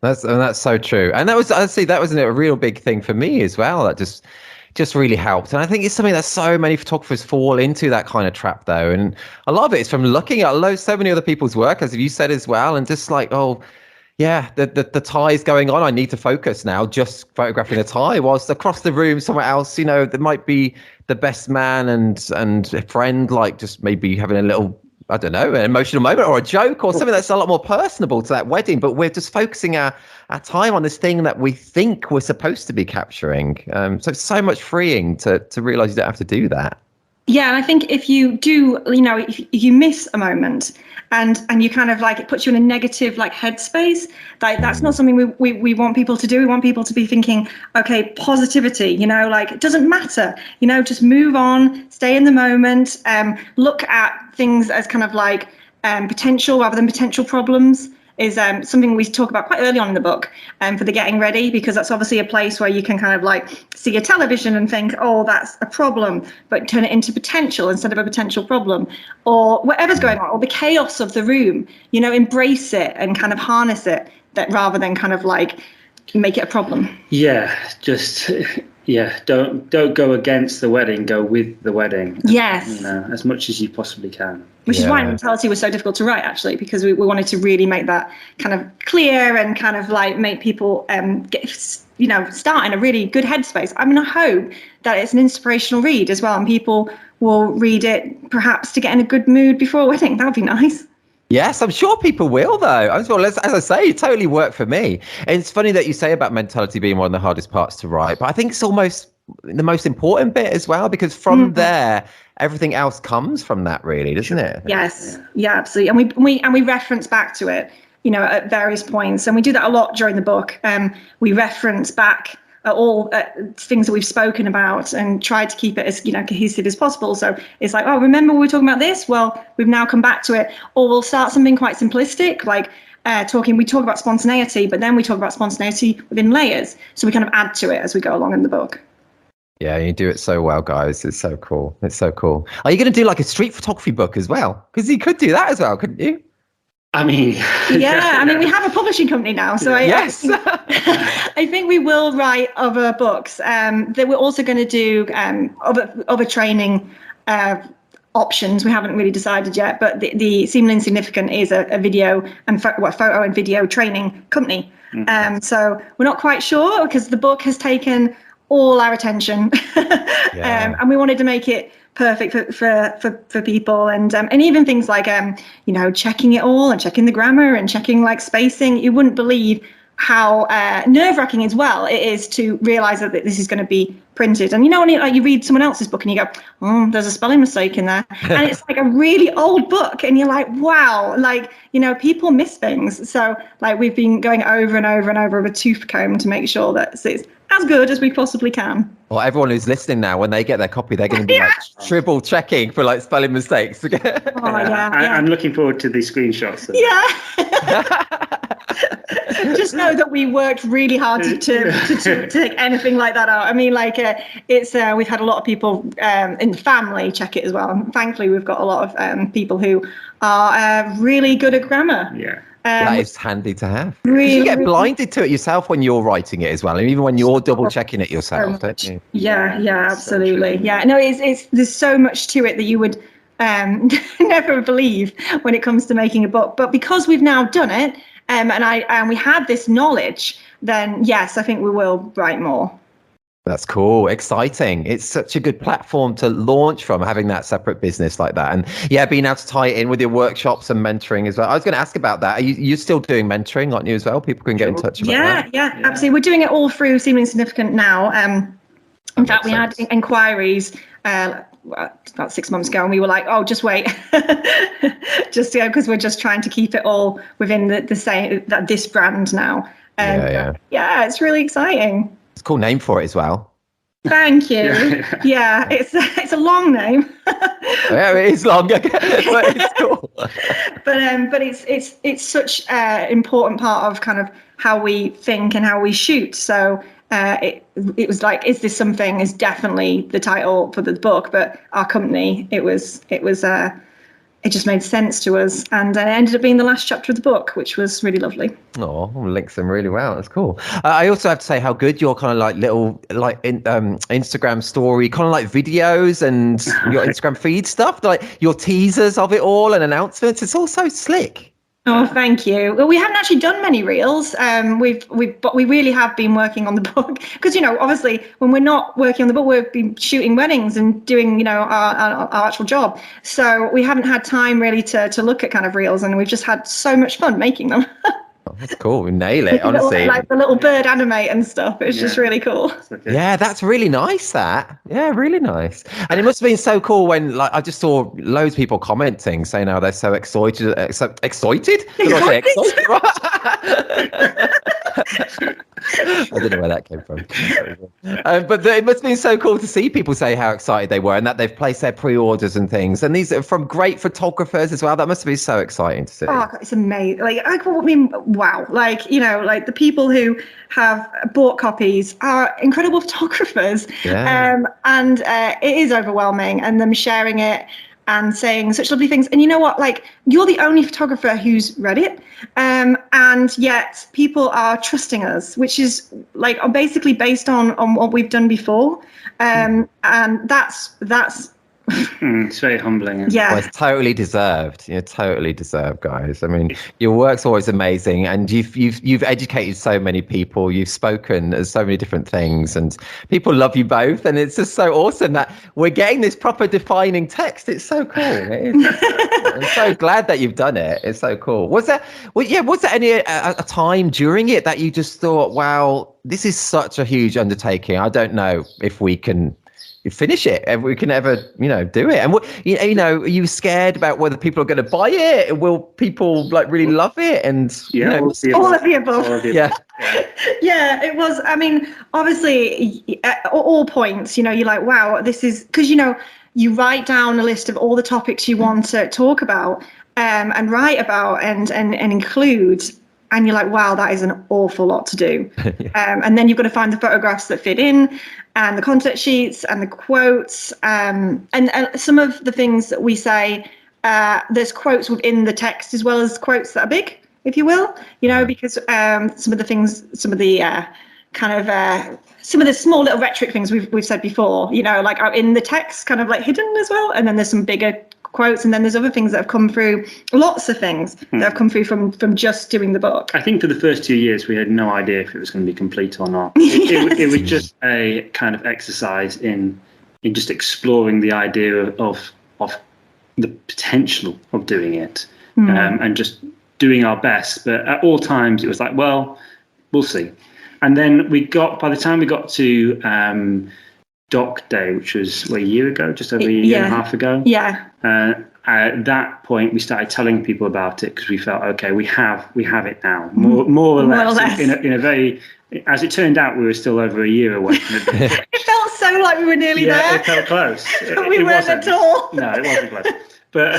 that's so true. And that was a real big thing for me as well. That just really helped. And I think it's something that so many photographers fall into, that kind of trap though. And a lot of it is from looking at so many other people's work, as you said as well, and just like, oh yeah, the tie is going on, I need to focus now, just photographing the tie, whilst across the room somewhere else, there might be the best man and a friend, like just maybe having a little, I don't know, an emotional moment or a joke or something that's a lot more personable to that wedding, but we're just focusing our time on this thing that we think we're supposed to be capturing. So it's so much freeing to realize you don't have to do that. Yeah, and I think if you do, if you miss a moment and you kind of like, it puts you in a negative like headspace, like that's not something we want people to do. We want people to be thinking, okay, positivity, like it doesn't matter, just move on, stay in the moment, look at things as kind of like potential rather than potential problems is something we talk about quite early on in the book for the getting ready, because that's obviously a place where you can kind of like see a television and think, oh, that's a problem, but turn it into potential instead of a potential problem, or whatever's going on, or the chaos of the room, embrace it and kind of harness it, that rather than kind of like make it a problem. Don't go against the wedding, go with the wedding. Yes. As much as you possibly can. Which is why mentality was so difficult to write, actually, because we wanted to really make that kind of clear and kind of like make people start in a really good headspace. I mean, I hope that it's an inspirational read as well, and people will read it perhaps to get in a good mood before a wedding. That would be nice. Yes, I'm sure people will, though. As I say, it totally worked for me. And it's funny that you say about mentality being one of the hardest parts to write, but I think it's almost the most important bit as well, because from there, everything else comes from that, really, doesn't it? Yes, yeah, absolutely. And we reference back to it, at various points, and we do that a lot during the book. We reference back all things that we've spoken about and tried to keep it as cohesive as possible. So it's like, oh, remember we were talking about this? Well, we've now come back to it. Or we'll start something quite simplistic, like we talk about spontaneity, but then we talk about spontaneity within layers. So we kind of add to it as we go along in the book. Yeah, you do it so well, guys. It's so cool. It's so cool. Are you going to do like a street photography book as well? Because you could do that as well, couldn't you? I mean, we have a publishing company now, so I think we will write other books. That we're also going to do other training options. We haven't really decided yet, but the Seemingly Insignificant is a video and photo and video training company. So we're not quite sure, because the book has taken all our attention, and we wanted to make it perfect for people, and even things like checking it all and checking the grammar and checking like spacing. You wouldn't believe how nerve-wracking as well it is to realize that this is going to be printed. And when you read someone else's book and you go, oh, there's a spelling mistake in there, and it's like a really old book, and you're like, wow, like people miss things. So like we've been going over and over and over with a tooth comb to make sure that it's as good as we possibly can. Well, everyone who's listening now, when they get their copy, they're going to be like triple checking for like spelling mistakes. I'm looking forward to the screenshots. Just know that we worked really hard to take anything like that out. I mean, like it's we've had a lot of people in the family check it as well. And thankfully, we've got a lot of people who are really good at grammar. Yeah. That is handy to have. Really, you get blinded to it yourself when you're writing it as well, and even when you're double checking it yourself, don't you? Yeah, absolutely. So yeah, no, it's there's so much to it that you would never believe when it comes to making a book. But because we've now done it, and we had this knowledge, then yes, I think we will write more. That's cool. Exciting. It's such a good platform to launch from, having that separate business like that. And yeah, being able to tie it in with your workshops and mentoring as well. I was going to ask about that. You're still doing mentoring, aren't you, as well? People can get in touch about that. Yeah, absolutely. We're doing it all through Seemingly Significant now. In fact, we had inquiries about 6 months ago, and we were like, oh, just wait. Just because we're just trying to keep it all within the same, this brand now. Yeah, it's really exciting. It's a cool name for it as well. Thank you. Yeah, it's a long name. Yeah, it is long, but it's cool. But it's such an important part of kind of how we think and how we shoot. So it was like, is this something? Is definitely the title for the book, but our company, it just made sense to us, and it ended up being the last chapter of the book, which was really lovely. Oh, links them really well. That's cool. I also have to say how good your kind of like little Instagram story, kind of like videos and your Instagram feed stuff, like your teasers of it all and announcements. It's all so slick. Oh, thank you. Well, we haven't actually done many reels. But we really have been working on the book because, obviously when we're not working on the book, we've been shooting weddings and doing, our actual job. So we haven't had time really to look at kind of reels, and we've just had so much fun making them. Oh, that's cool. We nail it, honestly. Like the little bird animate and stuff. It's just really cool. Yeah, that's really nice, that. Yeah, really nice. And it must have been so cool when, like, I just saw loads of people commenting saying how they're so excited. Excited? I don't know where that came from. But it must have been so cool to see people say how excited they were and that they've placed their pre-orders and things. And these are from great photographers as well. That must have been so exciting to see. Oh, God, it's amazing. Wow. Like the people who have bought copies are incredible photographers. Yeah. And it is overwhelming, and them sharing it and saying such lovely things. And you know what? Like, you're the only photographer who's read it. And yet people are trusting us, which is like basically based on what we've done before. And that's it's very humbling. Yeah. Well, it's totally deserved. You're totally deserved, guys. I mean, your work's always amazing, and you've educated so many people. You've spoken as so many different things, and people love you both. And it's just so awesome that we're getting this proper defining text. It's so cool. I'm so glad that you've done it. It's so cool. Was there any a time during it that you just thought, wow, this is such a huge undertaking. I don't know if we can finish it, if we can ever, do it? And are you scared about whether people are going to buy it? Will people really love it? And all of the above. Yeah. Yeah, it was. I mean, obviously, at all points, you're like, wow, this is because you write down a list of all the topics you want to talk about and write about and include. And you're like, wow, that is an awful lot to do. Yeah. And then you've got to find the photographs that fit in, and the contact sheets and the quotes. And some of the things that we say, there's quotes within the text as well as quotes that are big, if you will, because some of the things, some of the small little rhetoric things we've said before, like are in the text kind of like hidden as well. And then there's some bigger quotes, and then there's other things that have come through, lots of things that have come through from just doing the book. I think for the first 2 years we had no idea if it was going to be complete or not. It was just a kind of exercise in just exploring the idea of the potential of doing it, and just doing our best. But at all times it was like, well, we'll see. And then by the time we got to Doc Day, which was a year ago, just over a year and a half ago. Yeah. at that point, we started telling people about it because we felt, okay, we have it now, more or less. In a very, as it turned out, we were still over a year away from it. It felt so like we were nearly there. Yeah, it felt close. We weren't at all. No, it wasn't close. But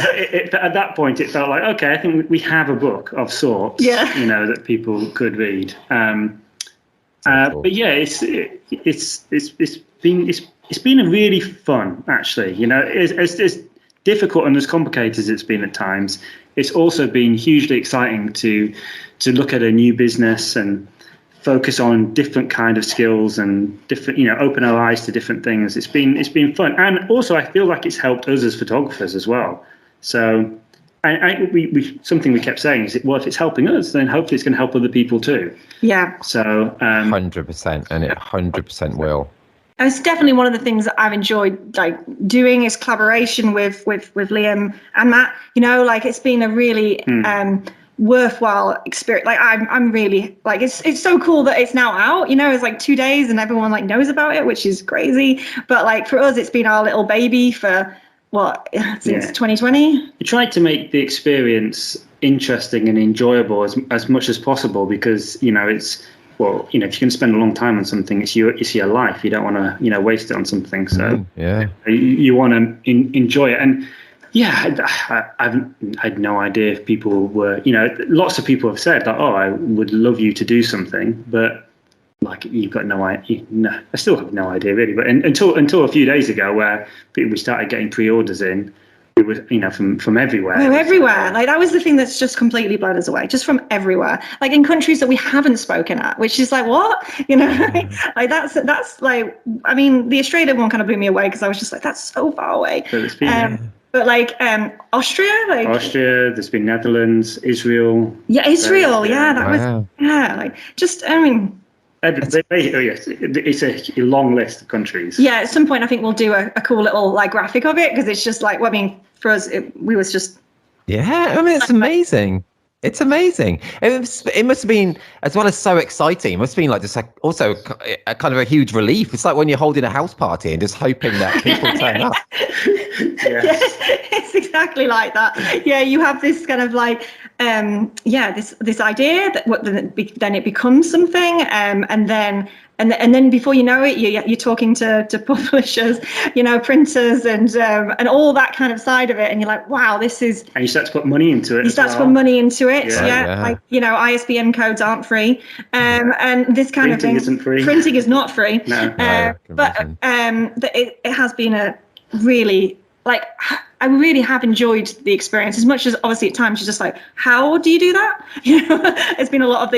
at that point, it felt like, okay, I think we have a book of sorts, that people could read. Cool. But yeah, it's been a really fun, actually. It's difficult and as complicated as it's been at times. It's also been hugely exciting to look at a new business and focus on different kind of skills and different, open our eyes to different things. It's been fun, and also I feel like it's helped us as photographers as well. So, we something we kept saying is, well, if it's helping us, then hopefully it's going to help other people too. Yeah. So 100%, and it 100% will. It's definitely one of the things that I've enjoyed doing is collaboration with Liam and Matt. It's been a really worthwhile experience. I'm really it's so cool that it's now out. It's 2 days and everyone knows about it, which is crazy. But for us, it's been our little baby for since 2020. We tried to make the experience interesting and enjoyable as much as possible because it's. Well, if you're going to spend a long time on something, it's your life. You don't want to, waste it on something. So you want to enjoy it. And I had no idea if people were, lots of people have said oh, I would love you to do something, but you've got no idea. No, I still have no idea really. But until a few days ago, where we started getting pre-orders in. It was, from everywhere. Oh, everywhere. That was the thing that's just completely blown us away, just from everywhere. In countries that we haven't spoken at, which is what? That's the Australia one kind of blew me away because I was just that's so far away. But Austria, Austria, there's been Netherlands, Israel. Yeah, Israel. Wow. It's a long list of countries. Yeah, at some point I think we'll do a cool little graphic of it because it's just for us we was just. Yeah, it's amazing. It's amazing. It must have been, as well as so exciting, it must have been just also a kind of a huge relief. It's like when you're holding a house party and just hoping that people turn up. Yeah, it's exactly like that. Yeah, you have this kind of this idea that then it becomes something, and then before you know it, you're talking to publishers, printers, and all that kind of side of it, and you're like, wow, this is. And you start to put money into it. You start to put money into it. ISBN codes aren't free, and this kind of thing. Printing isn't free. Printing is not free. No. But it has been a really. I really have enjoyed the experience as much as obviously at times you're just how do you do that? It's been a lot of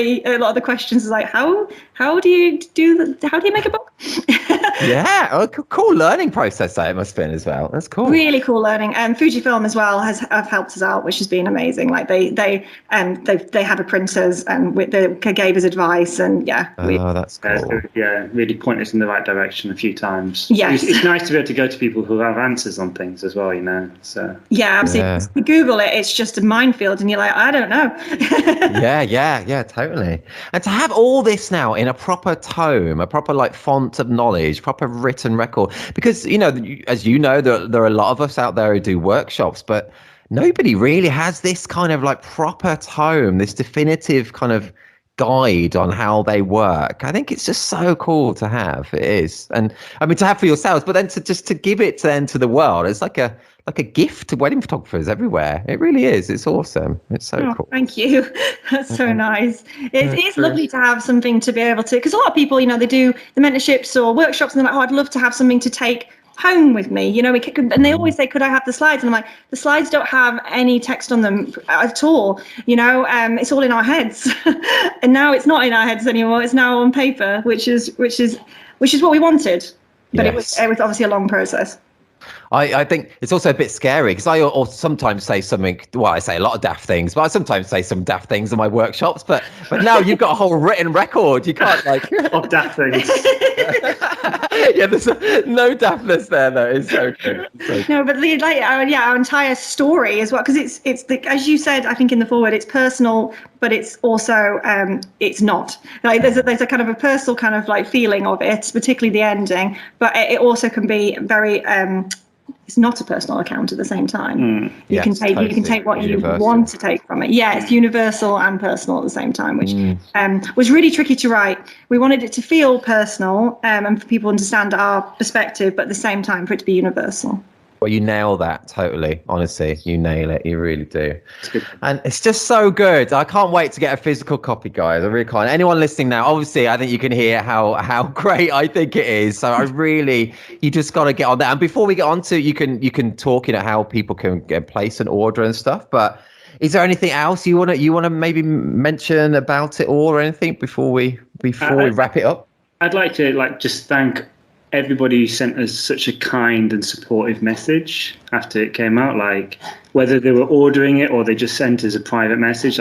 the questions is how do you make a book? Yeah, cool learning process that it must have been as well. That's cool. Really cool learning. Fujifilm as well have helped us out, which has been amazing. They had a printers and they gave us advice and that's cool. Really point us in the right direction a few times. Yes. It's nice to be able to go to people who have answers on things as well, So yeah, absolutely. Yeah. You Google it, it's just a minefield, and you're like, I don't know. yeah, totally. And to have all this now in a proper tome, a proper font of knowledge, proper written record, because as there are a lot of us out there who do workshops, but nobody really has this kind of proper tome, this definitive kind of guide on how they work. I think it's just so cool to have. It is, and to have for yourselves, but then to give it to the world, it's like a gift to wedding photographers everywhere. It really is. It's awesome. It's so cool. Thank you. That's so nice. It's lovely to have something to be able to, because a lot of people, they do the mentorships or workshops and they're like, I'd love to have something to take home with me, and they always say, could I have the slides? And I'm like, the slides don't have any text on them at all, it's all in our heads. And now it's not in our heads anymore, it's now on paper, which is what we wanted, but yes. it was obviously a long process. I think it's also a bit scary because I sometimes say something. Well, I say a lot of daft things, but I sometimes say some daft things in my workshops. But now you've got a whole written record. You can't of daft things. Yeah, there's no daftness there though. It's so good. No, but our entire story as well, because it's as you said, I think in the foreword, it's personal, but it's also it's not. There's a kind of a personal kind of feeling of it, particularly the ending, but it also can be very it's not a personal account at the same time. You can take what universal. you want to take from it. Yeah, it's universal and personal at the same time, which was really tricky to write. We wanted it to feel personal and for people to understand our perspective, but at the same time for it to be universal. Well, you nail that totally. Honestly, you nail it. You really do. And it's just so good. I can't wait to get a physical copy, guys. I really can't. Anyone listening now, obviously, I think you can hear how great I think it is. So you just got to get on that. And before we get on to, you can talk, how people can place an order and stuff. But is there anything else you want to maybe mention about it all or anything before we wrap it up? I'd like to just thank everybody who sent us such a kind and supportive message after it came out, like whether they were ordering it or they just sent us a private message,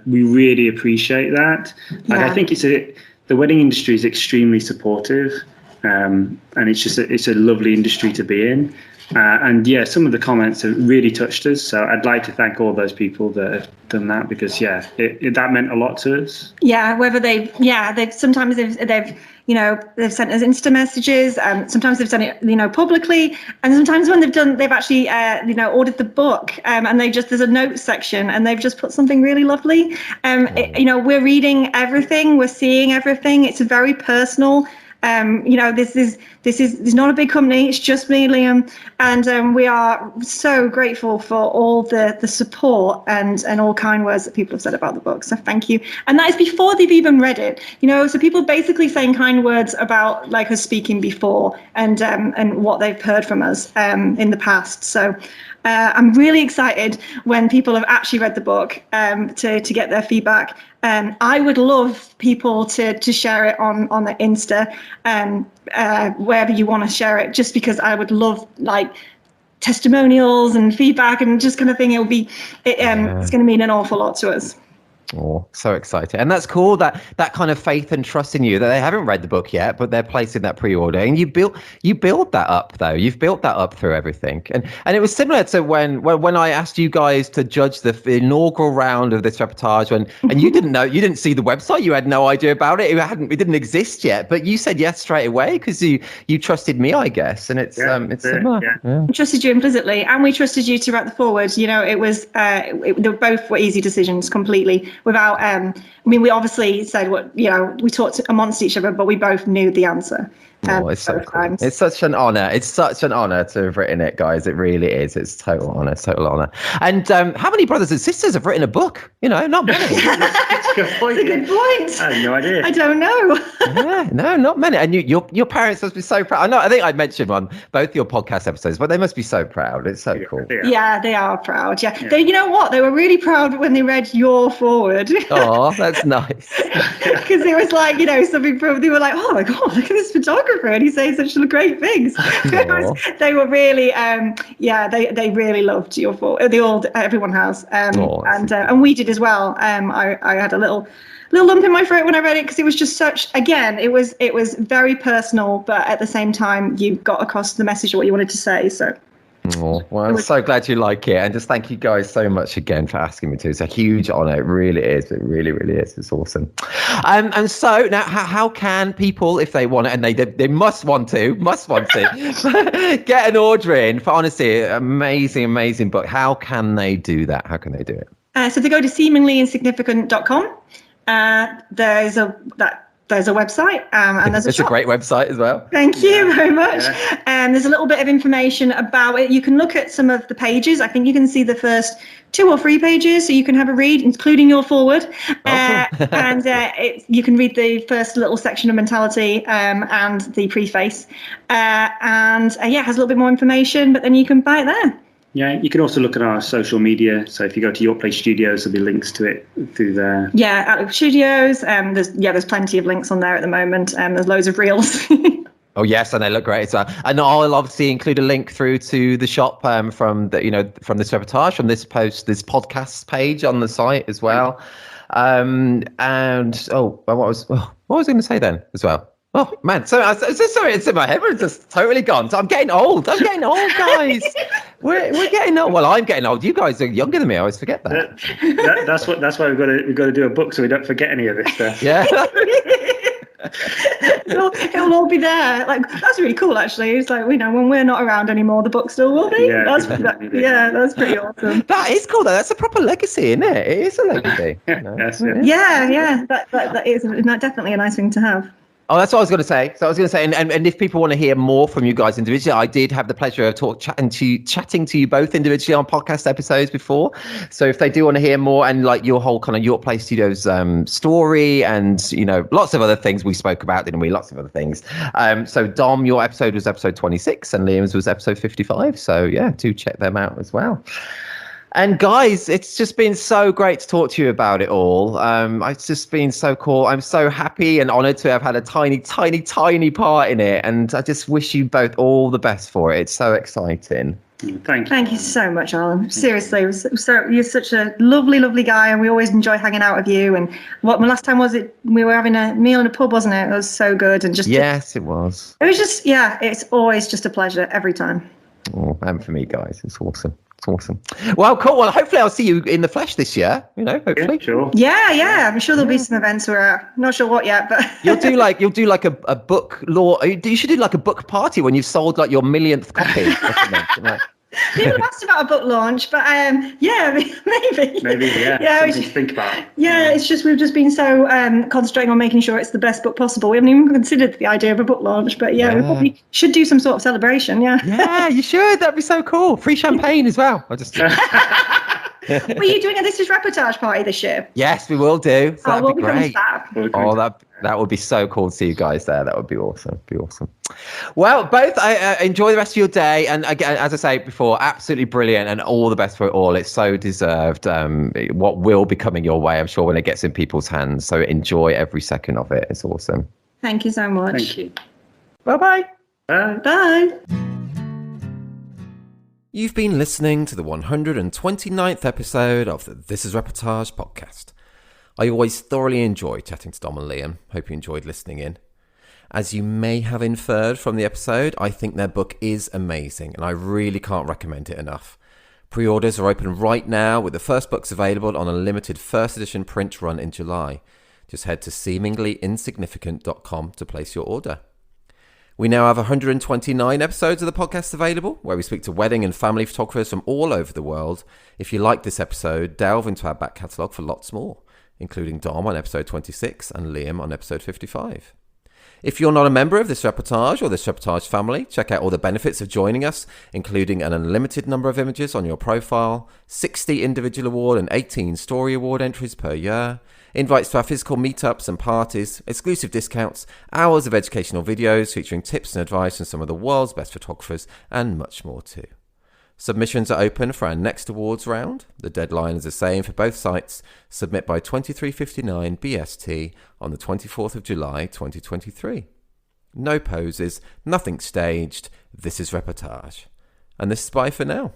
we really appreciate that. I think the wedding industry is extremely supportive, and it's a lovely industry to be in. Some of the comments have really touched us. So I'd like to thank all those people that have done that, because that meant a lot to us. Yeah, whether they've sometimes they've sent us Insta messages. Sometimes they've done it, publicly, and sometimes when they've actually, ordered the book, and there's a notes section, and they've just put something really lovely. We're reading everything, we're seeing everything. It's a very personal. This is not a big company. It's just me, Liam, and we are so grateful for all the support and all kind words that people have said about the book. So thank you. And that is before they've even read it. So people basically saying kind words about us speaking before and what they've heard from us in the past. So. I'm really excited when people have actually read the book to get their feedback. I would love people to share it on the Insta, wherever you want to share it, just because I would love testimonials and feedback and just kind of thing. It's going to mean an awful lot to us. Oh, so excited. And that's cool, that kind of faith and trust in you, that they haven't read the book yet, but they're placing that pre-order. And you build that up, though. You've built that up through everything. And it was similar to when I asked you guys to judge the inaugural round of this reportage, and you didn't see the website, you had no idea about it. It didn't exist yet, but you said yes straight away because you trusted me, I guess. And it's similar. Yeah. We trusted you implicitly, and we trusted you to write the foreword. It was they both were easy decisions completely. Without, we obviously said we talked amongst each other, but we both knew the answer. It's so cool. It's such an honor. It's such an honor to have written it, guys. It really is. It's total honor. And how many brothers and sisters have written a book? Not many. That's a good point. That's a good point. I have no idea. I don't know. Yeah, no, not many. And your parents must be so proud. I think I mentioned on both your podcast episodes, but they must be so proud. It's so cool. Yeah, they are proud. Yeah. They, you know what? They were really proud when they read your foreword. Oh, that's nice. Because it was something from, they were like, oh my God, look at this photographer. And he's saying such great things. They were really, they really loved your foreword. Everyone has. And we did as well. I had a little lump in my throat when I read it, because it was just it was very personal, but at the same time you got across the message of what you wanted to say. So well, I'm so glad you like it, and just thank you guys so much again for asking me to. It's a huge honor. It really is. It really, really is. It's awesome. And so now, how can people, if they want it, and they must want to get an order in for, honestly, amazing book? How can they do that? How can they do it? So they go to seeminglyinsignificant.com. There's a website, and there's a It's shop. a great website as well. Thank you very much. Yeah. There's a little bit of information about it. You can look at some of the pages. I think you can see the first 2 or 3 pages, so you can have a read, including your foreword. And you can read the first little section of mentality and the preface. It has a little bit more information, but then you can buy it there. Yeah, you can also look at our social media. So if you go to Your Place Studios, there'll be links to it through there. Yeah, Outlook Studios. There's plenty of links on there at the moment. There's loads of reels. Oh yes, and they look great. So, and I'll obviously include a link through to the shop from this reportage, from this podcast page on the site as well. What was I going to say then as well? Oh man, sorry, it's in my head. We're just totally gone. So I'm getting old, guys. We're getting old. Well, I'm getting old. You guys are younger than me. I always forget that. That's why we've got to do a book, so we don't forget any of this stuff. Yeah. it'll all be there. Like, that's really cool, actually. It's like, when we're not around anymore, the book still will be. Yeah, that's pretty awesome. That is cool, though. That's a proper legacy, isn't it? It is a legacy. Yeah. That is definitely a nice thing to have. Oh, that's what I was going to say. And if people want to hear more from you guys individually, I did have the pleasure of chatting to you both individually on podcast episodes before. So if they do want to hear more and like your whole kind of York Place Studios story and, lots of other things we spoke about, didn't we? Lots of other things. So Dom, your episode was episode 26 and Liam's was episode 55. So yeah, do check them out as well. And guys, it's just been so great to talk to you about it all. It's just been so cool. I'm so happy and honoured to have had a tiny, tiny, tiny part in it. And I just wish you both all the best for it. It's so exciting. Thank you so much, Alan. Seriously, you're such a lovely, lovely guy, and we always enjoy hanging out with you. And what last time was it? We were having a meal in a pub, wasn't it? It was so good, and yes, it was. It was just it's always just a pleasure every time. Oh, and for me, guys, it's awesome. It's awesome. Well, cool. Well, hopefully I'll see you in the flesh this year. Hopefully. Yeah, sure. Yeah. I'm sure there'll be some events we're at. Not sure what yet, but you'll do like a book law. You should do like a book party when you've sold like your millionth copy. People have asked about a book launch, but maybe. Yeah. Something to think about. Yeah, it's just we've just been so concentrating on making sure it's the best book possible. We haven't even considered the idea of a book launch, but we probably should do some sort of celebration. Yeah, you should. That'd be so cool. Free champagne as well. Were you doing a This Is Reportage party this year? Yes, we will do. So that'd be great. That would be so cool to see you guys there. That would be awesome. Well, both enjoy the rest of your day. And again, as I say before, absolutely brilliant and all the best for it all. It's so deserved. What will be coming your way, I'm sure, when it gets in people's hands. So enjoy every second of it. It's awesome. Thank you so much. Thank you. Bye-bye. Bye. You've been listening to the 129th episode of the This Is Reportage podcast. I always thoroughly enjoy chatting to Dom and Liam. Hope you enjoyed listening in. As you may have inferred from the episode, I think their book is amazing and I really can't recommend it enough. Pre-orders are open right now with the first books available on a limited first edition print run in July. Just head to seeminglyinsignificant.com to place your order. We now have 129 episodes of the podcast available, where we speak to wedding and family photographers from all over the world. If you like this episode, delve into our back catalogue for lots more, including Dom on episode 26 and Liam on episode 55. If you're not a member of this reportage or this reportage family, check out all the benefits of joining us, including an unlimited number of images on your profile, 60 individual award and 18 story award entries per year, invites to our physical meetups and parties, exclusive discounts, hours of educational videos featuring tips and advice from some of the world's best photographers, and much more too. Submissions are open for our next awards round. The deadline is the same for both sites. Submit by 23:59 BST on the 24th of July 2023. No poses, nothing staged. This is Reportage. And this is bye for now.